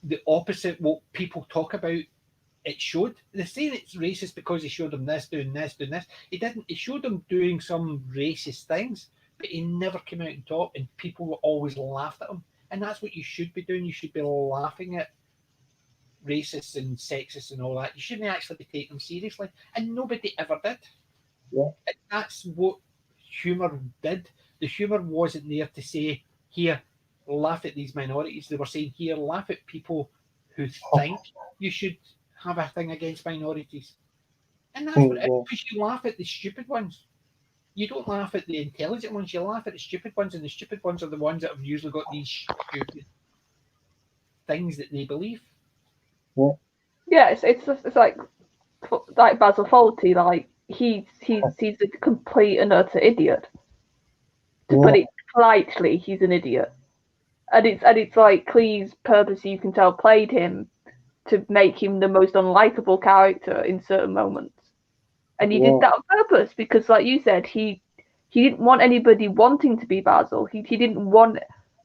the opposite what people talk about. It showed. They're saying it's racist because he showed them this, doing this, doing this. He didn't. He showed them doing some racist things, but he never came out and talked, and people were always laughed at him. And that's what you should be doing. You should be laughing at racists and sexists and all that. You shouldn't actually be taking them seriously. And nobody ever did. Yeah. And that's what humour did. The humour wasn't there to say, here, laugh at these minorities. They were saying, here, laugh at people who think you should have a thing against minorities. And that's what it is, because you laugh at the stupid ones. You don't laugh at the intelligent ones, you laugh at the stupid ones, and the stupid ones are the ones that have usually got these stupid things that they believe. Yeah, it's like Basil Fawlty, like he's a complete and utter idiot. To put it politely, he's an idiot. And it's like Clee's purpose, you can tell, played him to make him the most unlikable character in certain moments. And he did that on purpose because, like you said, he didn't want anybody wanting to be Basil. He didn't want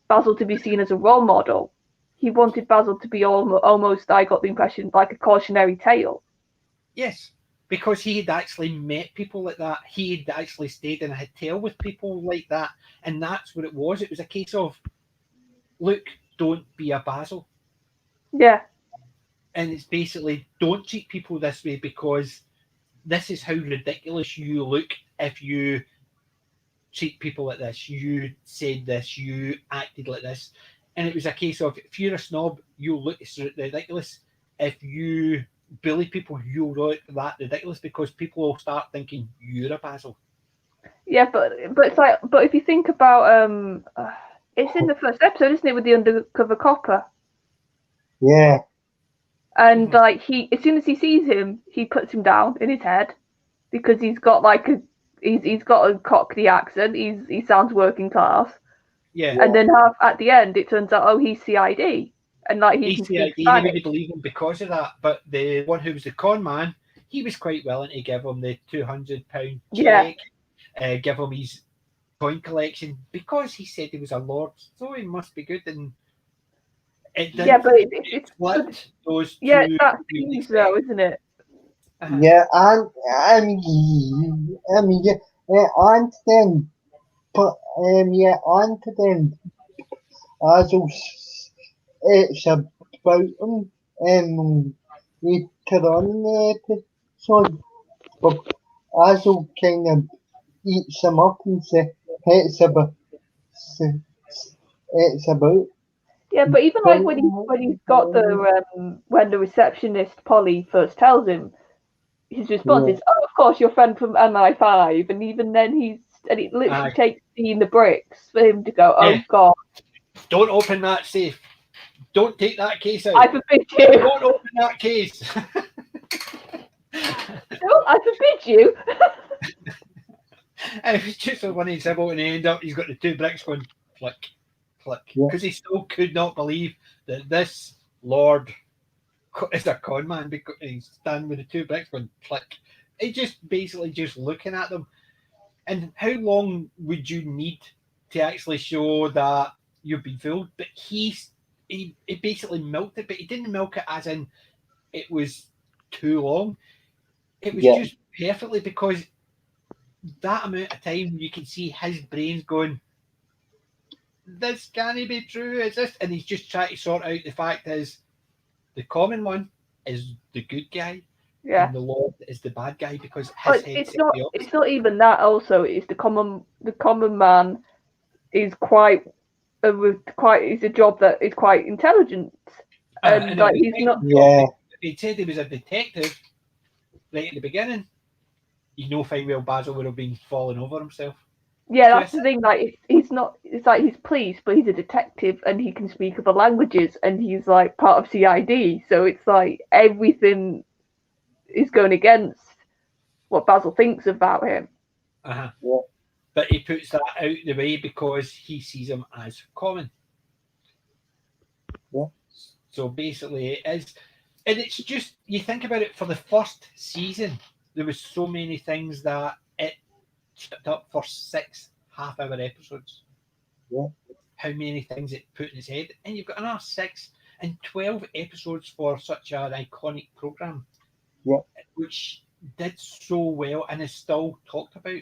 Basil to be seen as a role model. He wanted Basil to be almost, I got the impression, like a cautionary tale. Yes, because he had actually met people like that. He had actually stayed in a hotel with people like that. And that's what it was. It was a case of, look, don't be a Basil. Yeah. And it's basically, don't treat people this way because this is how ridiculous you look if you treat people like this. You said this. You acted like this. And it was a case of, if you're a snob, you'll look ridiculous. If you bully people, you'll look that ridiculous because people will start thinking you're a Basil. Yeah, but it's like, but if you think about it's in the first episode, isn't it, with the undercover copper? Yeah. And like as soon as he sees him, he puts him down in his head because he's got like he's got a Cockney accent. He sounds working class. Yeah. And then at the end, it turns out, oh, he's CID, and like he can speak CID, Spanish. nobody believed him because of that. But the one who was the con man, he was quite willing to give him the £200 check, give him his coin collection because he said he was a lord, so he must be good. And it did, but it's flipped those two. Yeah, that's things though, isn't it? Yeah, and I mean, yeah, and then, but yeah, and then, as it's about him, later on in the episode, but Azul kind of eats him up and says it's about. It's about. Yeah, but even like when he's got the when the receptionist Polly first tells him, his response is, "Oh, of course, your friend from MI5," and even then it literally takes seeing the bricks for him to go, "Oh God, don't open that safe, don't take that case out. I forbid you. Don't open that case." No, I forbid you. And it was just a funny symbol, and he's got the two bricks going flick, flick, because he still could not believe that this lord is a con man because he's standing with the two bricks going flick. It just basically just looking at them. And how long would you need to actually show that you've been fooled? But he basically milked it, but he didn't milk it as in it was too long. It was just perfectly, because that amount of time you can see his brain's going, this can't be true, is this? And he's just trying to sort out the fact is the common one is the good guy, and the Lord is the bad guy, because his it's not even that. Also, it's the common man is quite is a job that is quite intelligent, and like he's not. Yeah. If he said he was a detective right at the beginning, you know fine well Basil would have been falling over himself. Yeah, that's the thing. Like he's not. It's like he's police, but he's a detective, and he can speak other languages, and he's like part of CID. So it's like everything is going against what Basil thinks about him. Yeah. But he puts that out the way because he sees him as common. Yeah. So basically, it is, and it's just, you think about it, for the first season, there was so many things that it chipped up for 6 half-hour episodes. Yeah. How many things it put in his head, and you've got another 6 and 12 episodes for such an iconic program. Yeah. Which did so well and is still talked about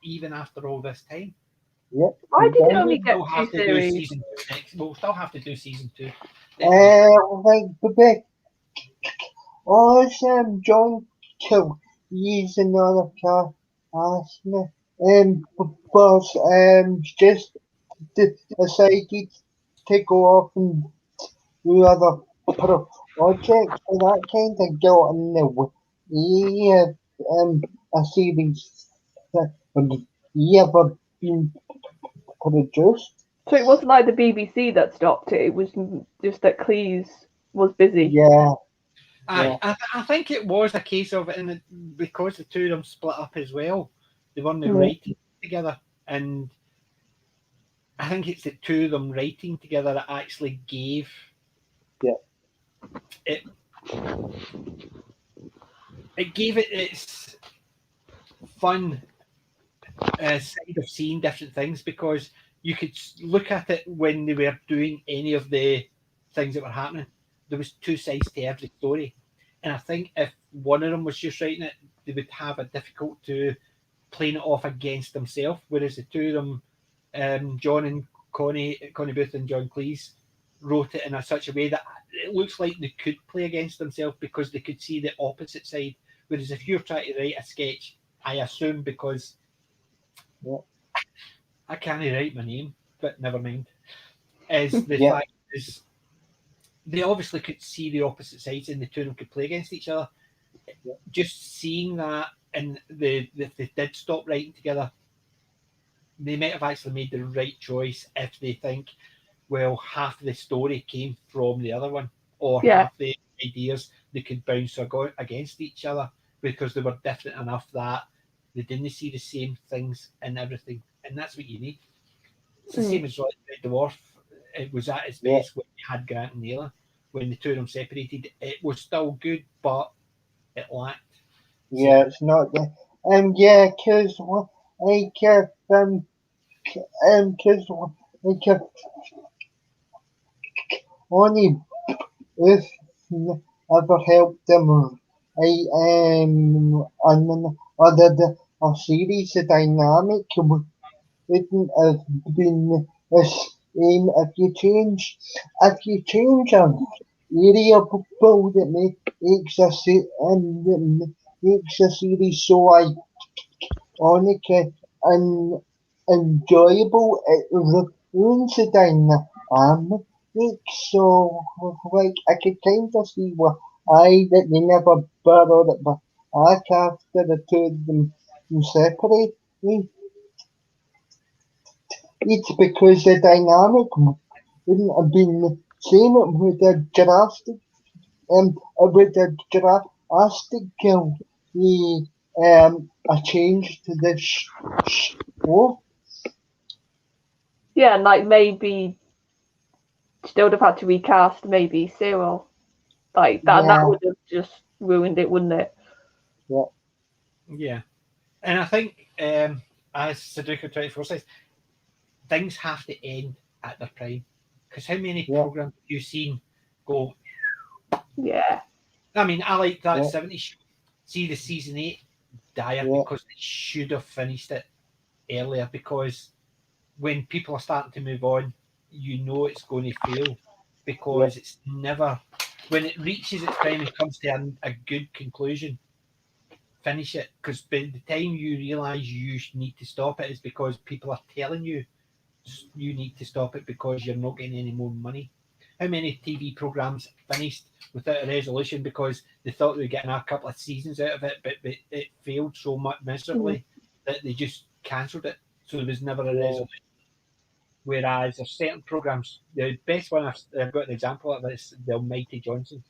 even after all this time. Yeah. Why did it only get 2 series? We'll still have to do season 2. John Kill, he's another car. Just decided to go off and do other projects, so that kind of got in the way. A series that would ever been produced. So it wasn't like the BBC that stopped it. It was just that Cleese was busy. Yeah. I think it was a case of, and because the two of them split up as well, they weren't writing together, and I think it's the two of them writing together that actually gave it. It gave it its fun side of seeing different things, because you could look at it when they were doing any of the things that were happening. There was 2 sides to every story, and I think if one of them was just writing it, they would have a difficult to playing it off against themselves. Whereas the two of them, John and Connie Booth and John Cleese, wrote it in such a way that it looks like they could play against themselves because they could see the opposite side. Whereas if you're trying to write a sketch, I assume because I can't write my name, but never mind. Is the Yeah. fact is they obviously could see the opposite sides and the two of them could play against each other. Yeah. Just seeing that, and if they did stop writing together, they might have actually made the right choice if they think, well, half the story came from the other one, or Yeah. half the ideas they could bounce against each other because they were different enough that they didn't see the same things in everything, and that's what you need. It's the same as Red Dwarf. It was at its best when you had Grant and Naylor. When the two of them separated, it was still good, but it lacked. Yeah, it's not the yeah, cause like cause like only if ever helped them I and other the a series the dynamic wouldn't have been the same if you change an area build it makes makes a series so iconic and enjoyable. It ruins the dynamic. So like I could kind of see why that they never borrowed it back after the two of them separate. It's because the dynamic wouldn't have been the same with the drastic a change to the show. Yeah, and like maybe they would have had to recast maybe Cyril. Like that, and that Yeah, would have just ruined it, wouldn't it? yeah, Yeah, and I think as Sudoku 24 says, things have to end at their prime. Because how many yeah, programs have you seen go? Yeah. I mean, I like that yeah, 70s show. See the season 8 dire yeah, because they should have finished it earlier. Because when people are starting to move on, you know it's going to fail yeah, because it's never when it reaches its prime and comes to a good conclusion. Finish it because by the time you realize you need to stop it is because people are telling you you need to stop it because you're not getting any more money. How many TV programs finished without a resolution because they thought they were getting a couple of seasons out of it, but it failed so much miserably that they just cancelled it. So there was never a yeah, resolution. Whereas there's certain programs, the best one I've got an example of is the Almighty Johnson.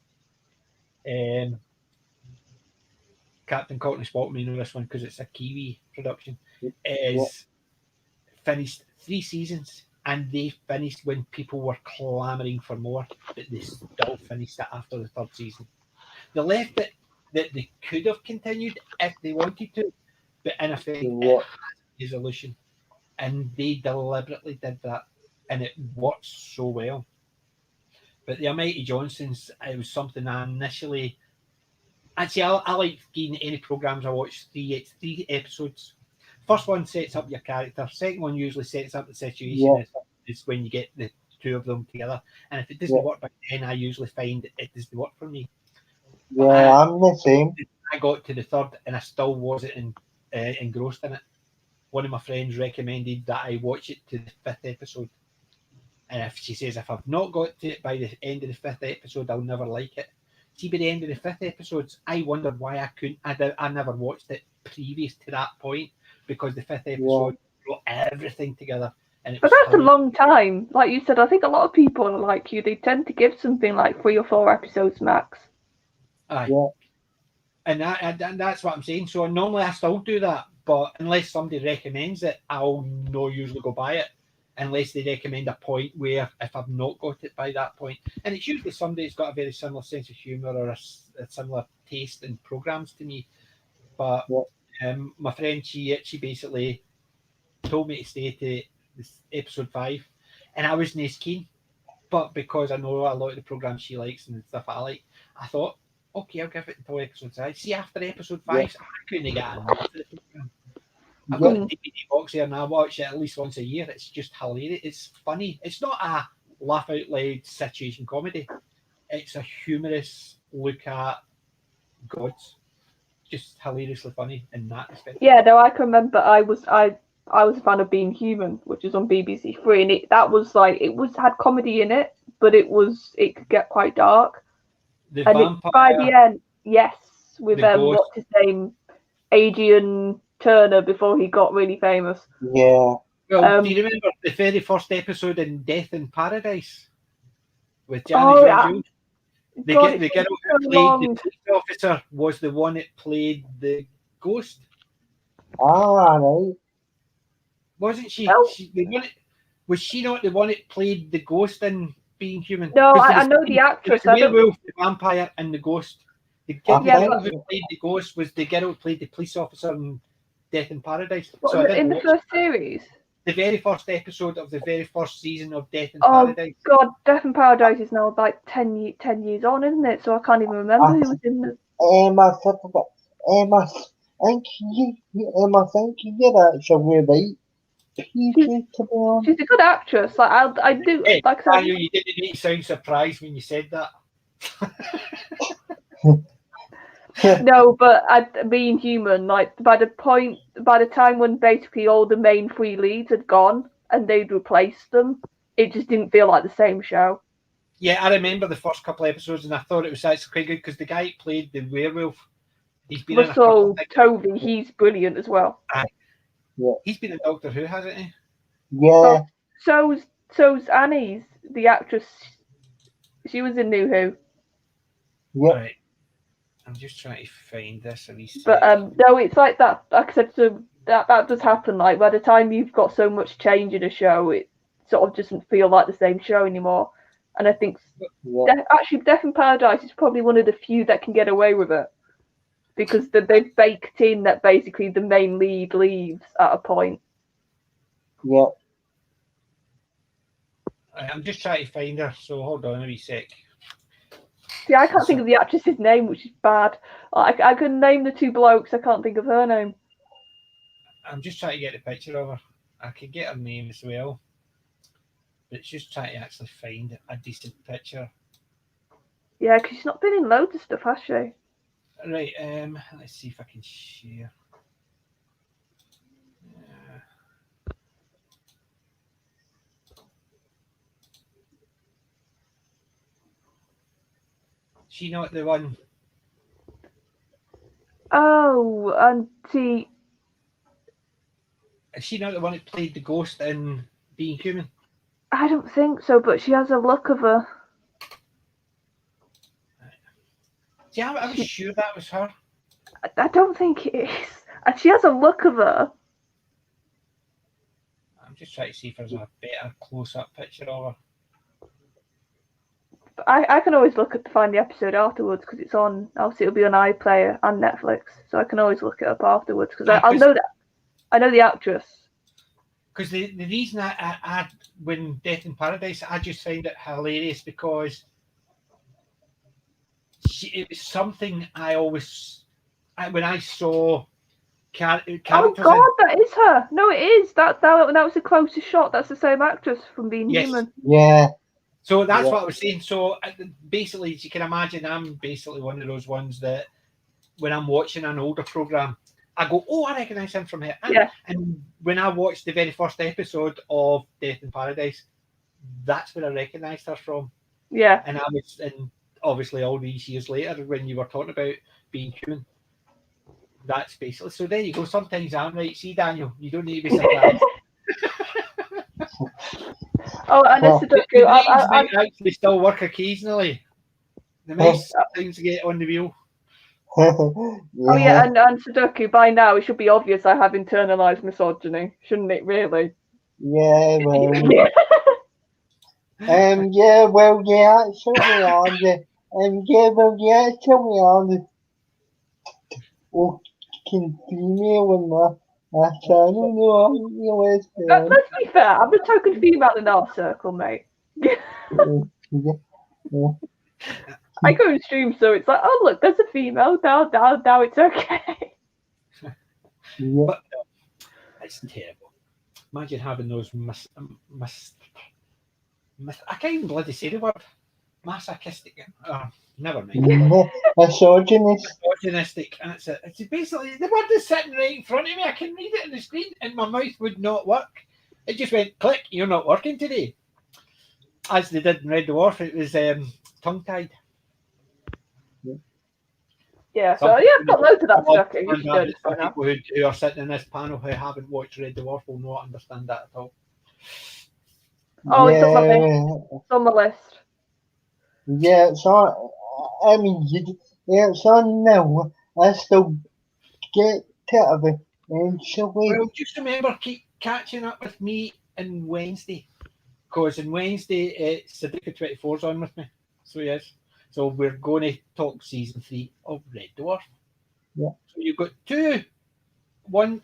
Captain Courtney Spot may know this one because it's a Kiwi production. It yeah, is finished 3 seasons and they finished when people were clamouring for more, but they still finished it after the 3rd season. They left it that they could have continued if they wanted to, but in effect, it yeah, has a resolution. And they deliberately did that, and it worked so well. But the Almighty Johnsons, it was something I initially. Actually, I like getting any programs I watch. It's 3 episodes. First one sets up your character. Second one usually sets up the situation. yeah, Is when you get the two of them together. And if it doesn't yeah, work by then, I usually find it doesn't work for me. But yeah. I'm the same. I got to the 3rd and I still wasn't engrossed in it. One of my friends recommended that I watch it to the 5th episode. And if she says if I've not got to it by the end of the 5th episode, I'll never like it. See, by the end of the 5th episodes, I wondered why I couldn't. I never watched it previous to that point because the 5th Yeah, episode brought everything together, and it But was that's a hilarious. long time. Like you said, I think a lot of people are like you. They tend to give something like 3 or 4 episodes max. Aye, yeah, and that's what I'm saying. So normally I still do that, but unless somebody recommends it, I'll not usually go by it. Unless they recommend a point where if I've not got it by that point, and it's usually somebody who's got a very similar sense of humour or a similar taste in programs to me. But yeah, my friend, she basically told me to stay to this episode 5, and I wasn't as keen. But because I know a lot of the programs she likes and stuff I like, I thought, okay, I'll give it until episode 5. See, after episode 5, I couldn't get enough of the program. I've got yeah, the DVD box here and I watch it at least once a year. It's just hilarious. It's funny. It's not a laugh out loud situation comedy. It's a humorous look at gods. Just hilariously funny in that respect. Yeah, no, I can remember. I I was a fan of Being Human, which was on BBC Three, and it had comedy in it, but it could get quite dark. The And vampire. by the end, yes, with The ghost. what's his name, Adrian Turner before he got really famous. Yeah. Well, do you remember the very first episode in Death in Paradise with Janis Jones? The girl who played the police officer was the one that played the ghost. Ah, right. Wasn't she? No. Was she not the one that played the ghost in Being Human? No, I know the actress. The werewolf, the vampire, and the ghost. The girl who played the ghost was the girl who played the police officer in Death in Paradise. In the first series? The very first episode of the very first season of Death in Paradise. Oh God, Death in Paradise is now like 10 years on, isn't it? So I can't even remember who was in the... I think you're actually right. She's a good actress. Like I do. Hey, like I said, Daniel, you didn't make sound surprised when you said that. No, but Being Human, like by the time when basically all the main three leads had gone and they'd replaced them, it just didn't feel like the same show. Yeah, I remember the first couple of episodes and I thought it was actually quite good because the guy who played the werewolf, he's been Russell Tovey, he's brilliant as well. Yeah. He's been in Doctor Who, hasn't he? Yeah. So's Annie's, the actress. She was in New Who. Yeah. Right. I'm just trying to find this. But no, it's like that. Like I said, so that does happen. Like by the time you've got so much change in a show, it sort of doesn't feel like the same show anymore. And I think actually Death in Paradise is probably one of the few that can get away with it because they've baked in that basically the main lead leaves at a point. Yeah. I'm just trying to find her, so hold on a wee sec. See, I can't think of the actress's name, which is bad. I can name the two blokes, I can't think of her name. I'm just trying to get the picture of her. I can get her name as well. But it's just trying to actually find a decent picture. Yeah, because she's not been in loads of stuff, has she? Right, let's see if I can share. She not the one? Oh, Auntie. Is she not the one that played the ghost in Being Human? I don't think so, but she has a look of her. See, I was sure that was her. I don't think it is. And she has a look of her. I'm just trying to see if there's a better close-up picture of her. I can always find the episode afterwards because it's on. Obviously, it'll be on iPlayer and Netflix, so I can always look it up afterwards because I know that I know the actress. Because the reason I when Death in Paradise, I just find it hilarious because it was something I always when I saw characters. Oh God, that is her. No, it is. That was the closest shot. That's the same actress from Being Human. Yeah. So that's what I was saying. So basically, as you can imagine, I'm basically one of those ones that when I'm watching an older program, I go, "Oh, I recognise him from here." And when I watched the very first episode of Death in Paradise, that's where I recognised her from. Yeah. And obviously all these years later, when you were talking about Being Human, that's basically. So there you go. Sometimes I'm right. See, Daniel, you don't need to be surprised. Oh, and it's Sudoku. I actually still work occasionally. The nice things to get on the wheel. Oh yeah, and Sudoku, by now it should be obvious I have internalized misogyny, shouldn't it? Really? Yeah, well. Actually, female in my channel, let's be fair, I'm the token female in our circle, mate. I go and stream, so it's like, oh look, there's a female. Now it's okay. But it's terrible. Imagine having those I can't even bloody say the word. masochistic. Never mind. Misogynist. Misogynistic. That's it. It's basically the word is sitting right in front of me. I can read it on the screen, and my mouth would not work. It just went click. You're not working today. As they did in Red Dwarf, it was tongue-tied. Yeah, so yeah, I've got loads of that stuff. Some people who are sitting in this panel who haven't watched Red Dwarf will not understand that at all. Oh, it's on my list. Yeah, it's on. I mean, it's on now. I still get to it eventually. Well, just remember, keep catching up with me on Wednesday. Because on Wednesday, it's Sudoku 24's on with me. So, yes. So, we're going to talk season 3 of Red Dwarf. Yeah. So, you've got one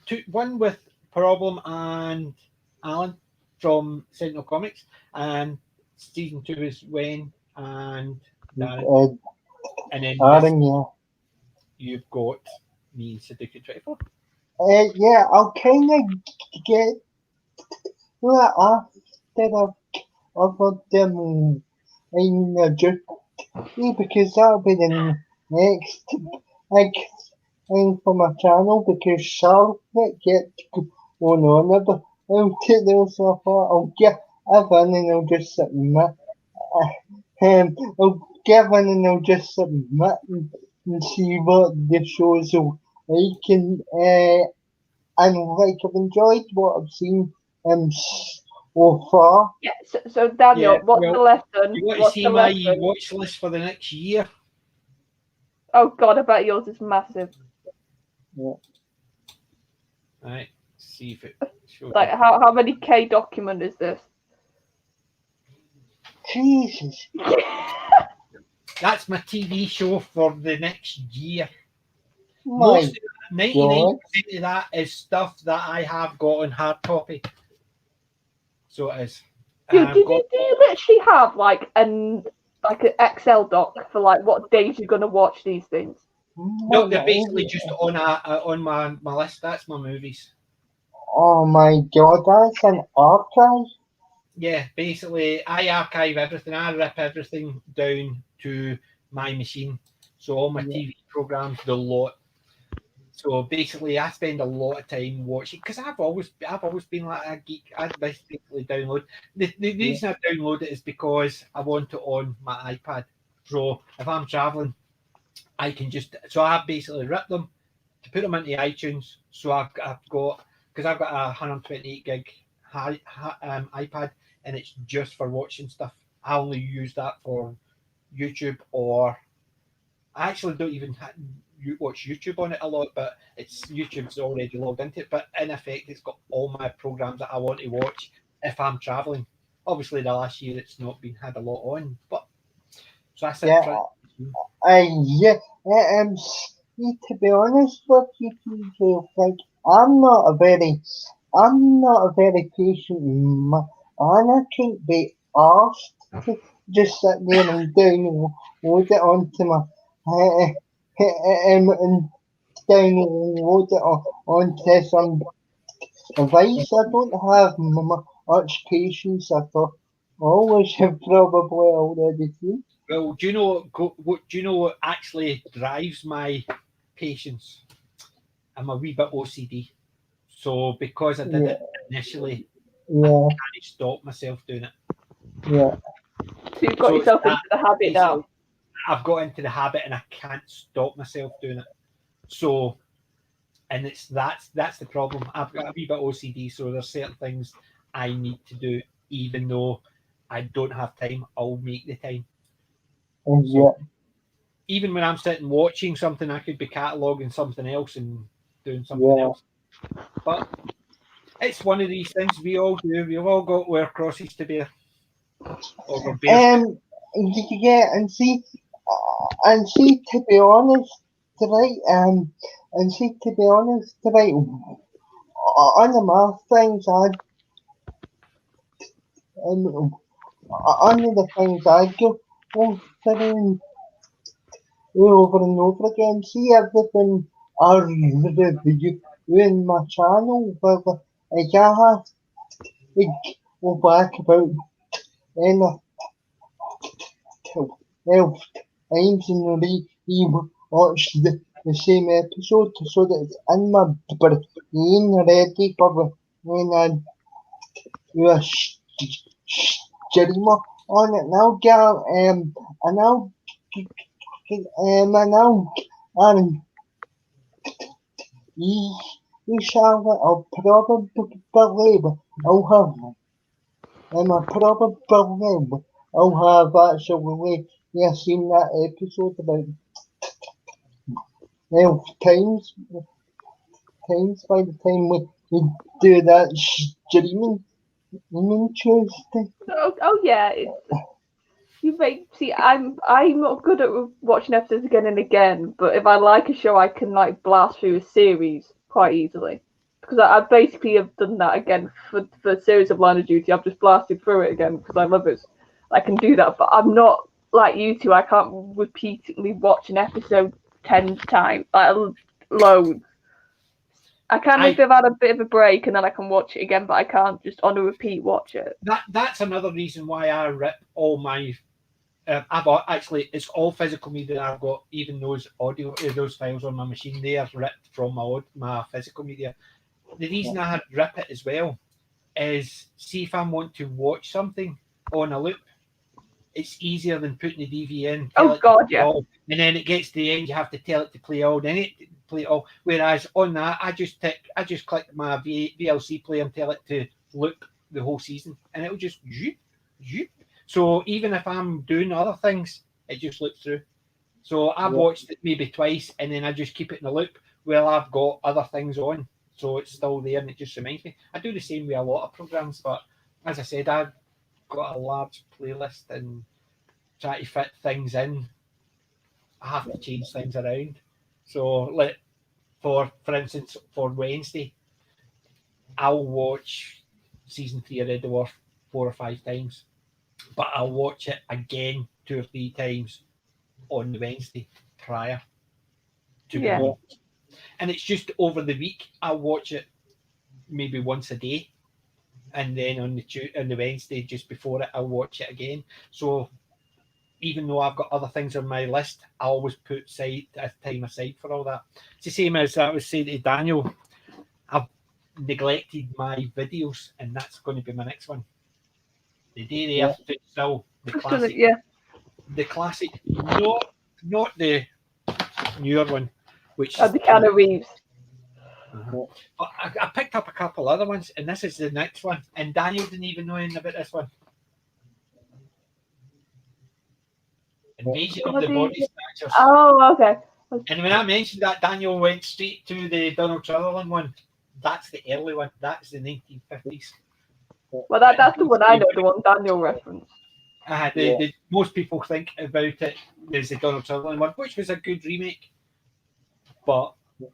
with Problem and Alan from Sentinel Comics, and season 2 is Wayne and Darren. And then Darren, you've got me, Sudoku 24. Yeah, I'll kind of get that after I've got them in the duty, because that'll be the next big thing for my channel, because Charlotte get going on about it there, so I thought I'll give in and I'll just submit. I'll give in and I'll just submit and see what the shows will like, and like I've enjoyed what I've seen so far. Yeah, so Daniel, what's the lesson? You want to see my watch list for the next year? Oh God, I bet yours is massive. Yeah. Right, see if it shows. Like how many K document is this? Jesus. That's my TV show for the next year. My 99% of that is stuff that I have got on hard copy. So it is. Do you literally have like an Excel doc for like what days you're gonna watch these things? No, they're basically just on my list. That's my movies. Oh my God, that's an archive. Yeah, basically I archive everything. I rip everything down to my machine. So all my TV programs, the lot. So basically, I spend a lot of time watching, because I've always been like a geek. I basically download. The reason I download it is because I want it on my iPad. So if I'm traveling, I can just. So I basically rip them to put them into iTunes. So I've got, because I've got a 128 gig iPad, and it's just for watching stuff. I only use that for YouTube, or I actually don't even watch YouTube on it a lot, but YouTube's already logged into it. But in effect, it's got all my programs that I want to watch if I'm traveling. Obviously, the last year it's not been had a lot on, but so I said, to be honest with you, TJ, like I'm not a very patient man. I can't be asked to just sit there and download it onto my and download it onto some device. I don't have much patience at all. Always have probably already seen. Well, do you know what actually drives my patience? I'm a wee bit OCD. So because I did it initially, I can't stop myself doing it. Yeah. So you've got yourself into the habit now. I've got into the habit and I can't stop myself doing it. So, and that's the problem. I've got a wee bit OCD, so there's certain things I need to do, even though I don't have time. I'll make the time. So, even when I'm sitting watching something, I could be cataloguing something else and doing something else. But it's one of these things we all do. We've all got our crosses to bear. And see, to be honest, right? On the math things, only the things I go over and over again. See everything I review in my channel, but like I have to go back about 12 times and re-watch the same episode so that it's in my brain ready for when I do a streamer on it. Now, girl, and now, you Charlotte, I'll probably I'll have I probably I'll have actually seen that episode about 12 times by the time we do that streaming on Tuesday. Oh yeah, you may see. I'm not good at watching episodes again and again, but if I like a show, I can like blast through a series quite easily. Because I basically have done that again for a series of Line of Duty. I've just blasted through it again because I love it. I can do that, but I'm not like you two. I can't repeatedly watch an episode 10 times, like loads. I can if I've had a bit of a break and then I can watch it again, but I can't just on a repeat watch it. That's another reason why I rip all my. Actually, it's all physical media that I've got. Even those audio, those files on my machine, they are ripped from my physical media. The reason I rip it as well is, see if I want to watch something on a loop, it's easier than putting the DV in. Oh God, yeah. All, and then it gets to the end, you have to tell it to play all, then it play it all. Whereas on that, I just click my VLC player and tell it to loop the whole season, and it'll just zoop, zoop. So even if I'm doing other things, it just loops through. So I've watched it maybe twice, and then I just keep it in a loop while I've got other things on. So it's still there, and it just reminds me. I do the same with a lot of programs, but as I said, I've got a large playlist and try to fit things in. I have to change things around. So, for instance, for Wednesday, I'll watch season 3 of Red Dwarf 4 or 5 times, but I'll watch it again 2 or 3 times on the Wednesday prior to the week. And it's just over the week. I'll watch it maybe once a day, and then on the Wednesday just before it, I'll watch it again. So even though I've got other things on my list, I always put time aside for all that. It's the same as I was saying to Daniel. I've neglected my videos, and that's going to be my next one. The Day the Earth Stood Still, the classic. The classic, not the newer one, which the Keanu Reeves. But I picked up a couple other ones, and this is the next one. And Daniel didn't even know anything about this one. Invasion of the Body Snatchers. Oh, okay. And when I mentioned that, Daniel went straight to the Donald Sutherland one. That's the early one. That's the 1950s. Well, that's the one I know, the one Daniel referenced. Most people think about it as the Donald Sutherland one, which was a good remake. But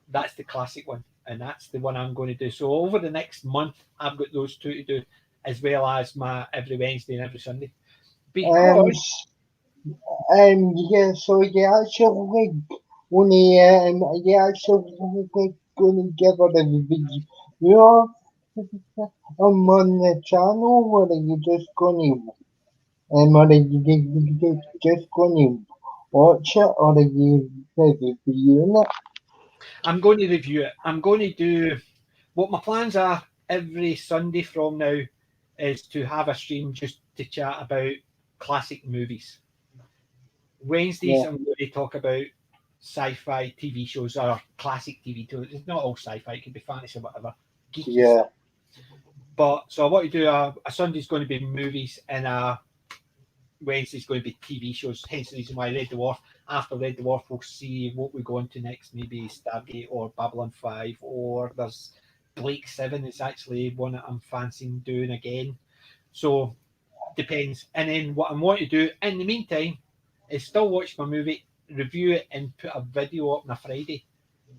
that's the classic one, and that's the one I'm going to do. So over the next month, I've got those 2 to do, as well as my every Wednesday and every Sunday. Because actually gonna give it a video on the channel, or are you just gonna watch it, or are you reviewing it? I'm going to review it. I'm going to do what my plans are every Sunday from now is to have a stream just to chat about classic movies. Wednesdays, I'm going to talk about sci-fi TV shows or classic TV shows. It's not all sci-fi, it could be fantasy or whatever. Geeky stuff. But so I want to do a Sunday's going to be movies, and a Wednesday's going to be TV shows. Hence the reason why Red Dwarf. After Red Dwarf, we'll see what we go into next. Maybe Stargate or Babylon 5, or there's Blake 7 is actually one that I'm fancying doing again. So depends. And then what I'm wanting to do in the meantime is still watch my movie, review it, and put a video up on a Friday.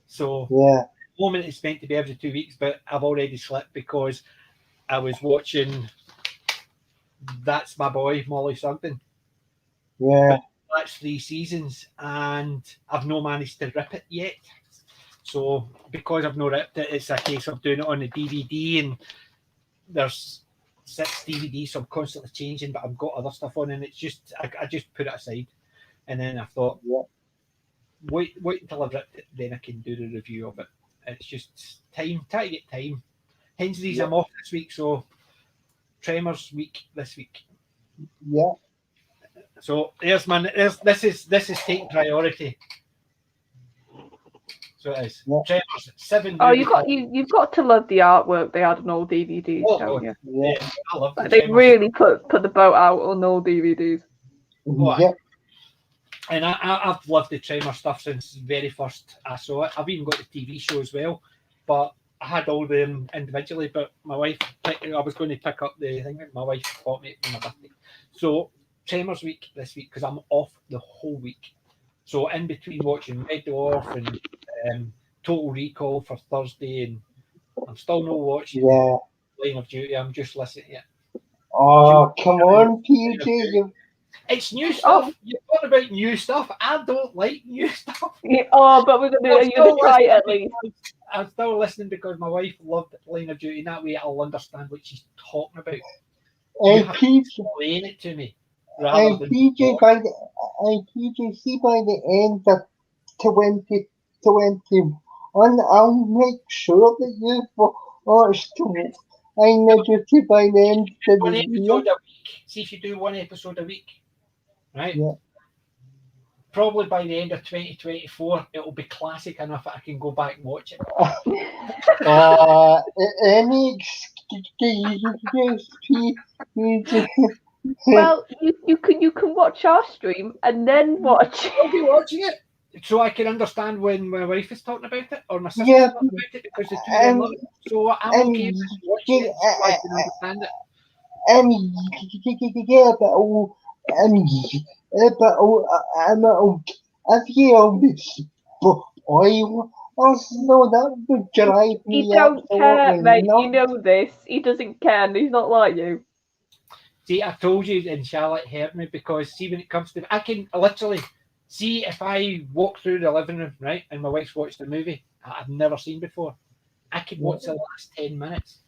So at the moment it's meant to be every 2 weeks, but I've already slipped because I was watching That's My Boy, Molly Sugden. But that's 3 seasons, and I've not managed to rip it yet. So because I've not ripped it, it's a case of doing it on the DVD, and there's 6 DVDs, so I'm constantly changing, but I've got other stuff on, and it's just I just put it aside, and then I thought, wait until I've ripped it, then I can do the review of it. It's just time, try to get time. Hensley's I'm off this week, so Tremors week this week. Yeah. So there's this is taking priority. So it is. Yeah. Tremors 7. Oh, you've got to love the artwork they had on all DVDs, don't you? Yeah, I love Like, they really put the boat out on all DVDs. Yeah. And I've loved the Tremor stuff since the very first I saw it. I've even got the TV show as well, but I had all them individually. But my wife, I was going to pick up the thing that my wife bought me for my birthday. So Tremors week this week, because I'm off the whole week. So in between watching Red Dwarf and Total Recall for Thursday, and I'm still not watching Line of Duty. I'm just listening to it. Oh, come on, PJ. It's new stuff. You're talking about new stuff. I don't like new stuff. Yeah, but you're going to try it at least. I'm still listening because my wife loved Line of Duty, and that way I'll understand what she's talking about. You have to explain it to me. PJ, see by the end of 2021, I'll make sure that you've watched Line of Duty by the end of the year. See if you do 1 episode a week, right? Yeah. Probably by the end of 2024, it'll be classic enough that I can go back and watch it. Any excuse, PJ. Well, you can watch our stream and then watch. I'll be watching it so I can understand when my wife is talking about it or my sister's talking about it, because the two of them love it. So I'm okay with watching it so I can understand it. If you spoil us, no, that would drive me. He don't care, mate. You know this. He doesn't care, and he's not like you. See, I told you, and Charlotte heard me, because see, when it comes to, I can literally see if I walk through the living room, right, and my wife's watched a movie I've never seen before, I could watch the last 10 minutes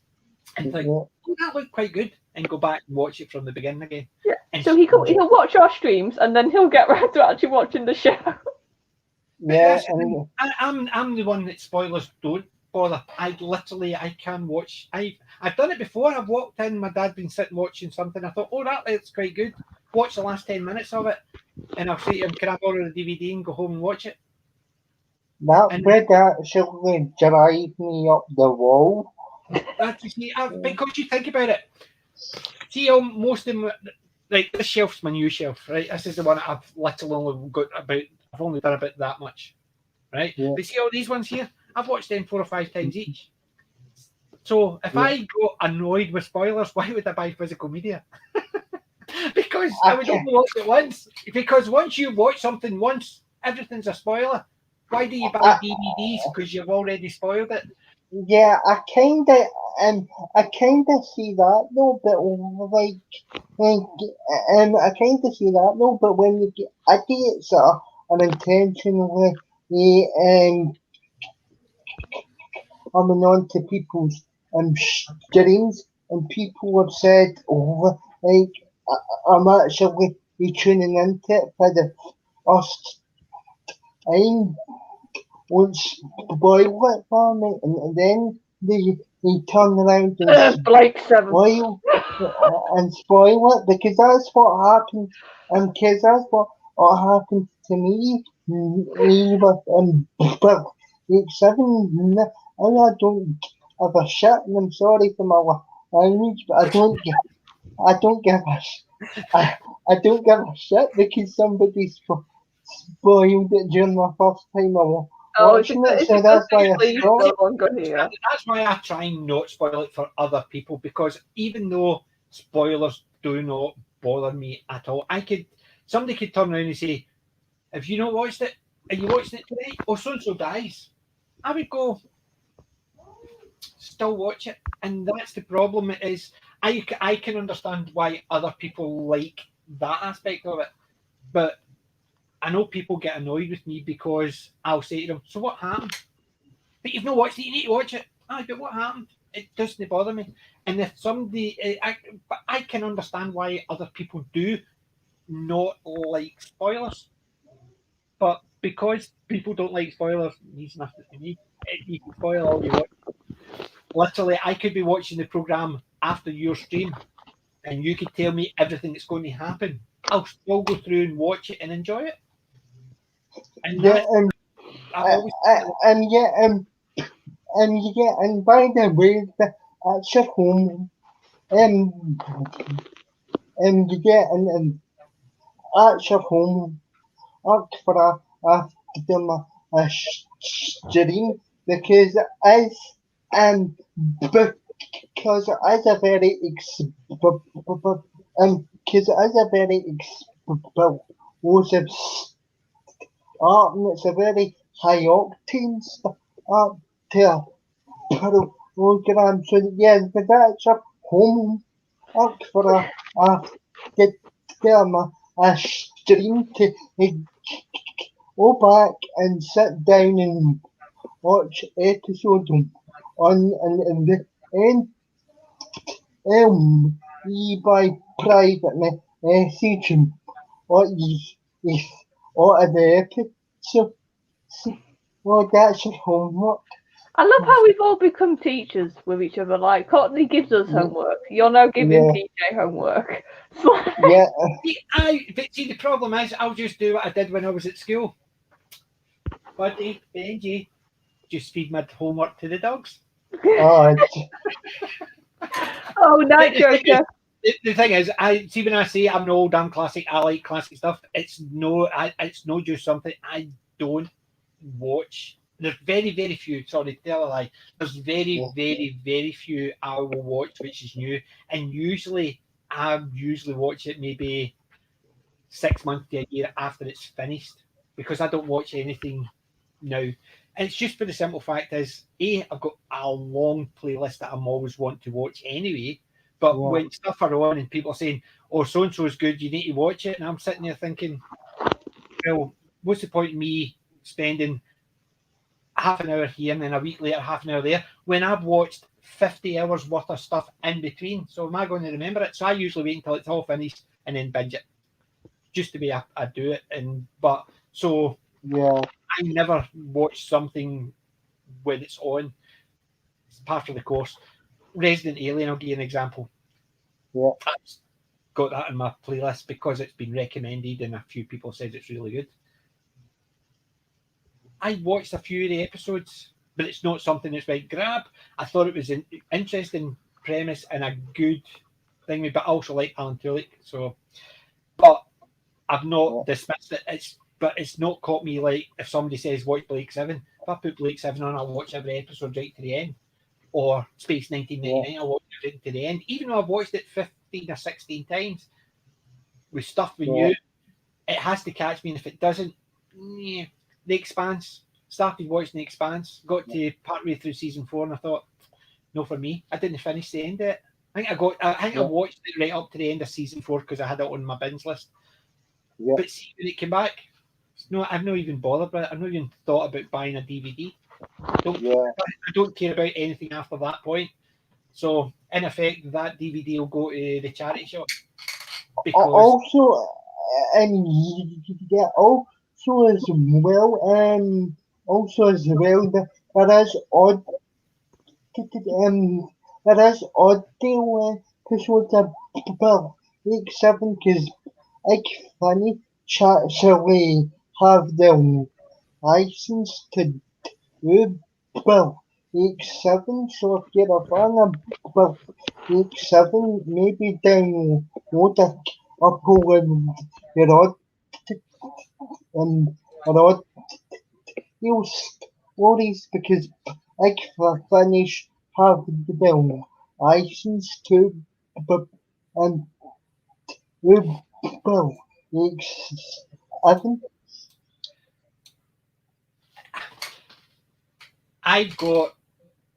and think, oh, that looked quite good, and go back and watch it from the beginning again. Yeah. And so he'll watch our streams, and then he'll get around to actually watching the show. Yeah, I'm the one that spoilers don't bother. I can watch. I've done it before. I've walked in, my dad been sitting watching something. I thought, oh, that looks quite good. Watch the last 10 minutes of it, and I'll say to him, can I borrow the DVD and go home and watch it? That would actually drive me up the wall. Because you think about it. See, most of them, like this shelf's my new shelf, right? This is the one I've literally only got about. I've only done about that much, right? Yeah. But see all these ones here, I've watched them 4 or 5 times each. So if I got annoyed with spoilers, why would I buy physical media? Because I would only watch it once. Because once you watch something once, everything's a spoiler. Why do you buy DVDs? Because you've already spoiled it. Yeah, I kind of see that though, but I kind of see that though, but when you get idiots that are unintentionally coming on to people's streams, and people have said, oh, like I'm actually tuning into it for the first time. Won't spoil it for me, and then they turn around and spoil it, because that's what happened, because that's what happened to me with Week 7, and I don't give a shit, and I'm sorry for my language, but I don't give a shit because somebody spoiled it during my first time watching it, so that's why I stopped. That's why I try and not spoil it for other people, because even though spoilers do not bother me at all, somebody could turn around and say, "Have you not watched it? Are you watching it today? Oh, so and so dies." I would go, still watch it, and that's the problem. Is I can understand why other people like that aspect of it, but I know people get annoyed with me because I'll say to them, "So what happened?" But you've not watched it. You need to watch it. But what happened? It doesn't bother me. And if somebody, but I can understand why other people do not like spoilers. But because people don't like spoilers, it means nothing to me. You can spoil all you want. Literally, I could be watching the program after your stream, and you could tell me everything that's going to happen. I'll still go through and watch it and enjoy it. And Yeah, I've always and by the way, that's your home. You get at your home up for a stream because as um because as a very because as a very explosive art and it's a very high octane art to program. So yeah, but that's a home up for a get them a stream to go back and sit down and watch episode on and the end by private message what is what are the episode. Well, that's your homework. I love how we've all become teachers with each other. Like Courtney gives us homework. You're now giving PJ homework. Yeah. But see, the problem is, I'll just do what I did when I was at school. Buddy, Benji, just feed my homework to the dogs. Oh, night joker. The thing is, I see when I say I'm an old damn classic, I like classic stuff. It's no just something I don't watch. There's very, very few. Sorry, tell a lie. There's very, very, very few I will watch which is new, and I usually watch it maybe 6 months to a year after it's finished because I don't watch anything now. And it's just for the simple fact is, I've got a long playlist that I'm always want to watch anyway. But when stuff are on and people are saying, "Oh, so and so is good, you need to watch it," and I'm sitting there thinking, "Well, what's the point in me spending half an hour here and then a week later half an hour there when I've watched 50 hours worth of stuff in between? So am I going to remember it?" So I usually wait until it's all finished and then binge it, just the way I do it. I never watch something when it's on. It's part of the course. Resident Alien, I'll give you an example. Yeah. I've got that in my playlist because it's been recommended and a few people said it's really good. I watched a few of the episodes, but it's not something that's like grab. I thought it was an interesting premise and a good thing, but I also like Alan Tudyk. So, but I've not dismissed it. But it's not caught me like if somebody says watch Blake 7. If I put Blake 7 on, I'll watch every episode right to the end. Or Space 1999, I'll watch it right to the end. Even though I've watched it 15 or 16 times with stuff we knew, it has to catch me. And if it doesn't, The Expanse. Started watching The Expanse, got to partway through season 4, and I thought, no, for me. I didn't finish the end of it. I watched it right up to the end of season 4 because I had it on my binge list. Yeah. But see, when it came back, I've not even bothered with it. I've not even thought about buying a DVD. I don't care about anything after that point. So, in effect, that DVD will go to the charity shop. Because also as well, there is odd episodes of Week 7 because funny actually have the license to do Week 7, so if you're a fan of Week 7, maybe download a couple of your odd stories because finish have the license to and Week 7. I've got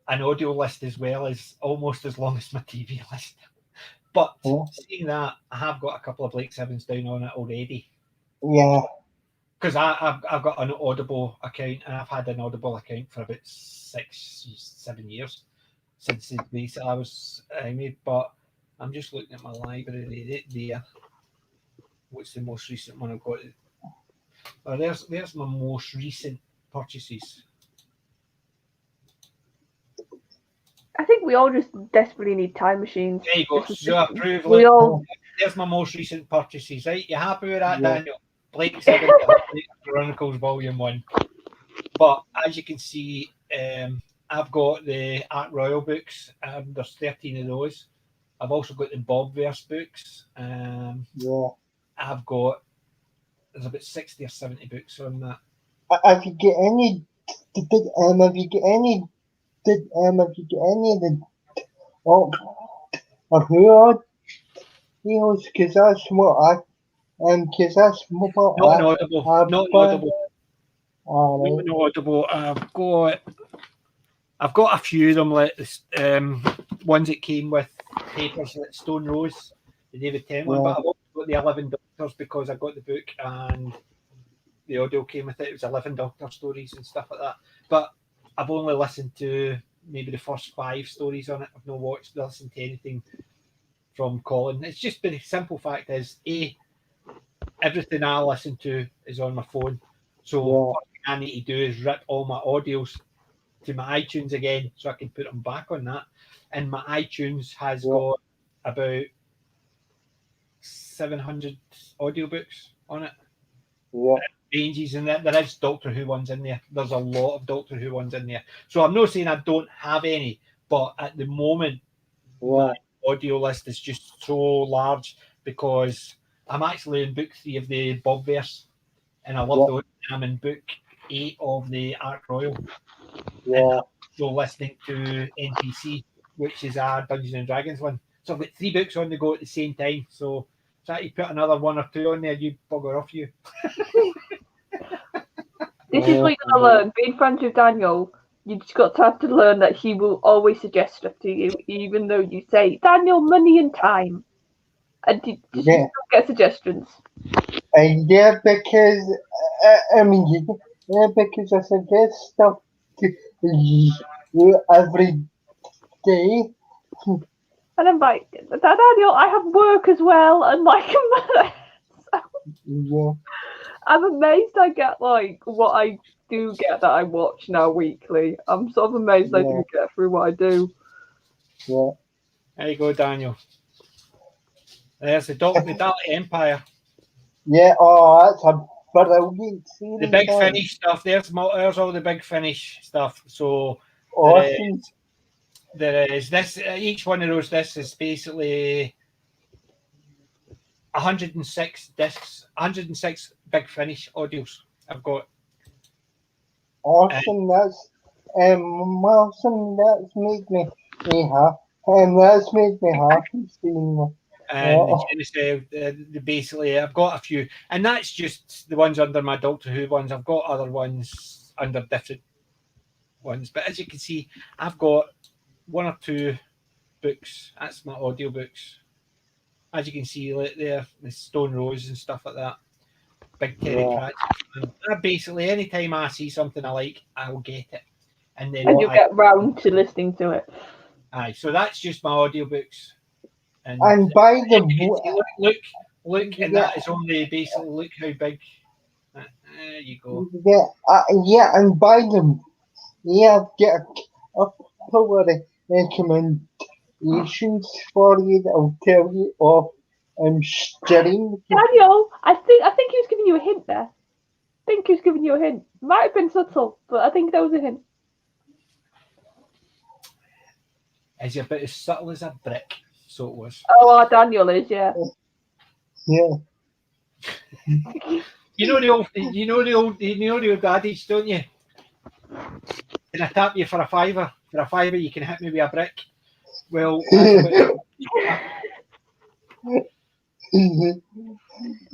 an audio list as well as almost as long as my TV list. But seeing that, I have got a couple of Blake 7s down on it already. Yeah. Because I've got an Audible account and I've had an Audible account for about 6-7 years. since I was made. But I'm just looking at my library there. What's the most recent one I've got? Oh, there's my most recent purchases. I think we all just desperately need time machines. There you go. So I prove. We all. There's my most recent purchases. Right, you happy with that, Yeah. Daniel? Blake 7 Chronicles Volume 1. But as you can see, I've got the Art Royal books. There's 13 of those. I've also got the Bobverse books. Yeah. I've got there's about 60 or 70 books on that. Have you got any? Have you got any? Have you got any of the? Oh, or who are deals? Because that's what I. Because that's what Not I. an Audible. I've Not an got. Audible. All Not right. an Audible. I've got a few of them, like ones that came with papers, like Stone Rose, the David Tennant one. Yeah. But I've also got the 11 Doctors because I got the book and the audio came with it. It was 11 Doctor stories and stuff like that. But I've only listened to maybe the first 5 stories on it. I've not listened to anything from Colin. It's just the simple fact is, everything I listen to is on my phone. So what I need to do is rip all my audios to my iTunes again so I can put them back on that. And my iTunes has got about 700 audiobooks on it. Yeah. Ranges, and there is Doctor Who ones in there. There's a lot of Doctor Who ones in there. So I'm not saying I don't have any, but at the moment, my audio list is just so large because I'm actually in book 3 of the Bobverse, and I love those. I'm in book 8 of the Ark Royal. Yeah. So listening to NPC, which is our Dungeons and Dragons one. So I've got 3 books on the go at the same time. So try to put another 1 or 2 on there, you bugger off you. This is what you gotta learn. Being friends with Daniel, you just got to have to learn that he will always suggest stuff to you, even though you say, Daniel, money and time. And you just don't get suggestions. Yeah, because because I suggest stuff to you every day. And I'm like, Daniel, I have work as well, and like, I'm amazed I get like what I do get that I watch now weekly. I'm sort of amazed I do get through what I do. Yeah. There you go, Daniel. There's the Dark Empire. Yeah, that's a brilliant series. The Big Finish stuff. There's all the Big Finish stuff. So awesome. There is this. Each one of those discs is basically 106 discs, 106 Big Finish audios. I've got. Awesome. That's awesome. That's made me happy. That's made me happy seeing. And basically, I've got a few, and that's just the ones under my Doctor Who ones. I've got other ones under different ones, but as you can see, I've got 1 or 2 books. That's my audio books. As you can see, like there, the Stone Rose and stuff like that. Big Terry Pratchett. Basically, anytime I see something I like, I'll get it, and then you'll get round to listening to it. Aye, so that's just my audiobooks. And by the look, and that is only basically look how big. There you go. And by them, get a couple of recommendations for you that I'll tell you off stream. Daniel, I think he was giving you a hint there. I think he was giving you a hint. Might have been subtle, but I think that was a hint. Is he about as subtle as a brick? So it was. Oh, Daniel is, yeah. Yeah. You know the old adage, don't you? Can I tap you for a fiver? For a fiver, you can hit me with a brick. Well,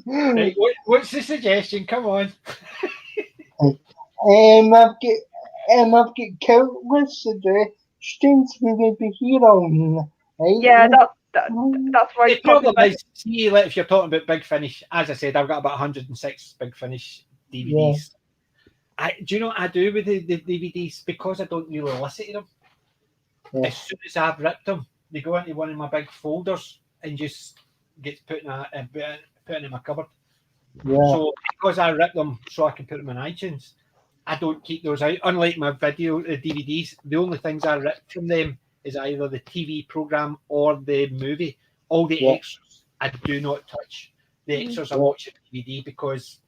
right, what's the suggestion? Come on. I've got countless suggestions we will be here on. Yeah, that's right. The problem is, see, like, if you're talking about Big Finish, as I said, I've got about 106 Big Finish DVDs. Do you know what I do with the DVDs? Because I don't really listen to them. Yeah. As soon as I've ripped them, they go into one of my big folders and just gets put in my cupboard. Yeah. So because I rip them so I can put them in iTunes, I don't keep those out. Unlike my video DVDs, the only things I rip from them is either the TV program or the movie. All the extras I do not touch. The extras I watch on DVD because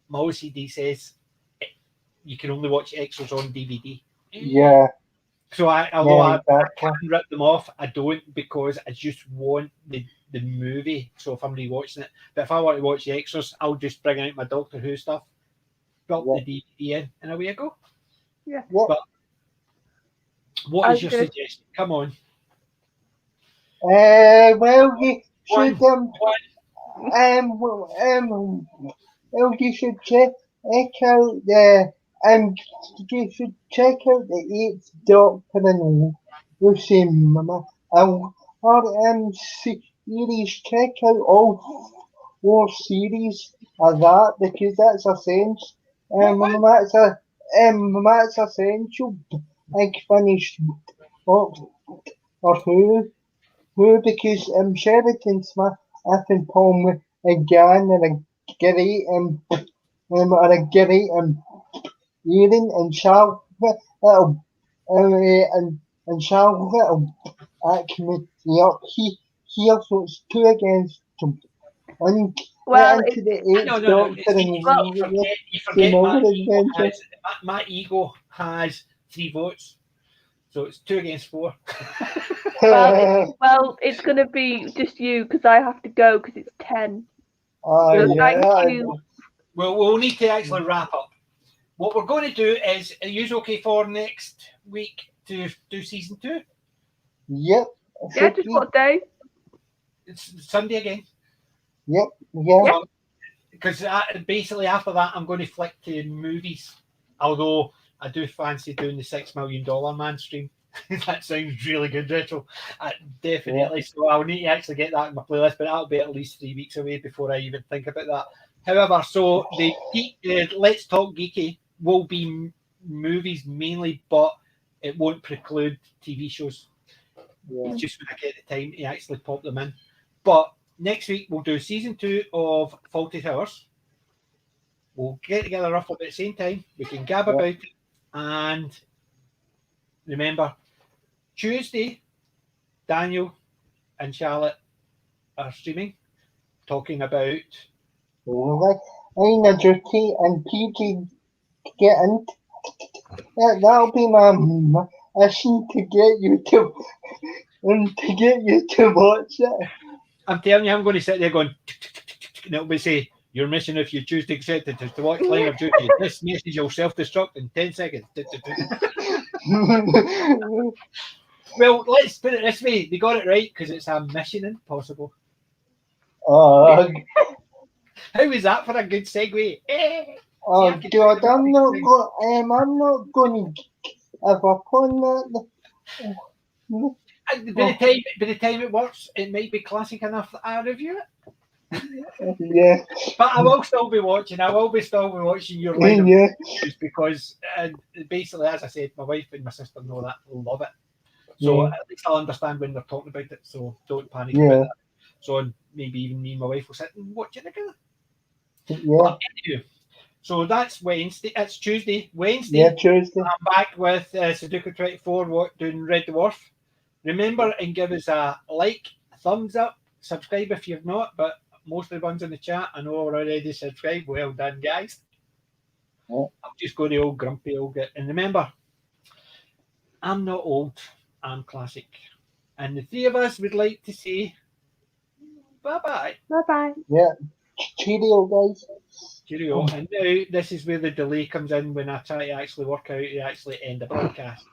my OCD says you can only watch extras on DVD. Yeah. So although I exactly. can rip them off, I don't because I just want the movie. So if I'm rewatching it, but if I want to watch the extras, I'll just bring out my Doctor Who stuff, built the DVD in, and away I go. Yeah. But what is your suggestion? Come on. Well, you should well, you should check out you should check out the Eighth Doctor and Lucy series. Check out all 4 series of that because that's essential. That's essential. Like finish or who because Sheridan Smith and Paul again are a great Ealing and Charlotte and Charlotte will up here, so it's 2 against 2. And well, into the 8th Doctor You forget my ego has 3 votes, so it's 2 against 4. well, it's going to be just you because I have to go because it's 10. Thank you. Well, we'll need to actually wrap up. What we're going to do is, are you okay for next week to do season 2? Yep. Yeah, just what day? It's Sunday again. Yep. Yeah. Because basically after that, I'm going to flick to movies. Although I do fancy doing the $6 Million Man stream. That sounds really good, Rachel. Definitely. Yeah. So I'll need to actually get that in my playlist, but that'll be at least 3 weeks away before I even think about that. However, so the Let's Talk Geeky will be movies mainly, but it won't preclude TV shows. Yeah. It's just when I get the time to actually pop them in. But next week we'll do season 2 of Faulty Towers. We'll get together roughly at the same time. We can gab about it. And remember, Tuesday, Daniel and Charlotte are streaming, talking about. I'm a duty and PG get in. That'll be my mission to get you to watch it. I'm telling you, I'm going to sit there going, and it'll be say, your mission, if you choose to accept it, is to watch Line of Duty. This message will self-destruct in 10 seconds. Well, let's put it this way. They got it right because it's a mission impossible. How was that for a good segue? Oh, God, I'm not going to give up on that. By the time it works, it might be classic enough that I review it. Yeah. But I will still be watching. I will still be watching your line of reviews because basically, as I said, my wife and my sister know that, love it. So at least I'll understand when they're talking about it. So don't panic about that. So maybe even me and my wife will sit and watch it together. Yeah. But anyway, so that's Wednesday. It's Tuesday. Wednesday. Yeah, Tuesday. I'm back with Sudoku 24 doing Red Dwarf. Remember and give us a like, a thumbs up, subscribe if you've not, but most of the ones in the chat I know are already subscribed. Well done, guys. I'll just go the old grumpy old bit. And remember, I'm not old, I'm classic. And the 3 of us would like to say bye-bye. Bye-bye. Yeah. Cheerio, guys. Cheerio. And now this is where the delay comes in when I try to actually work out to actually end a broadcast.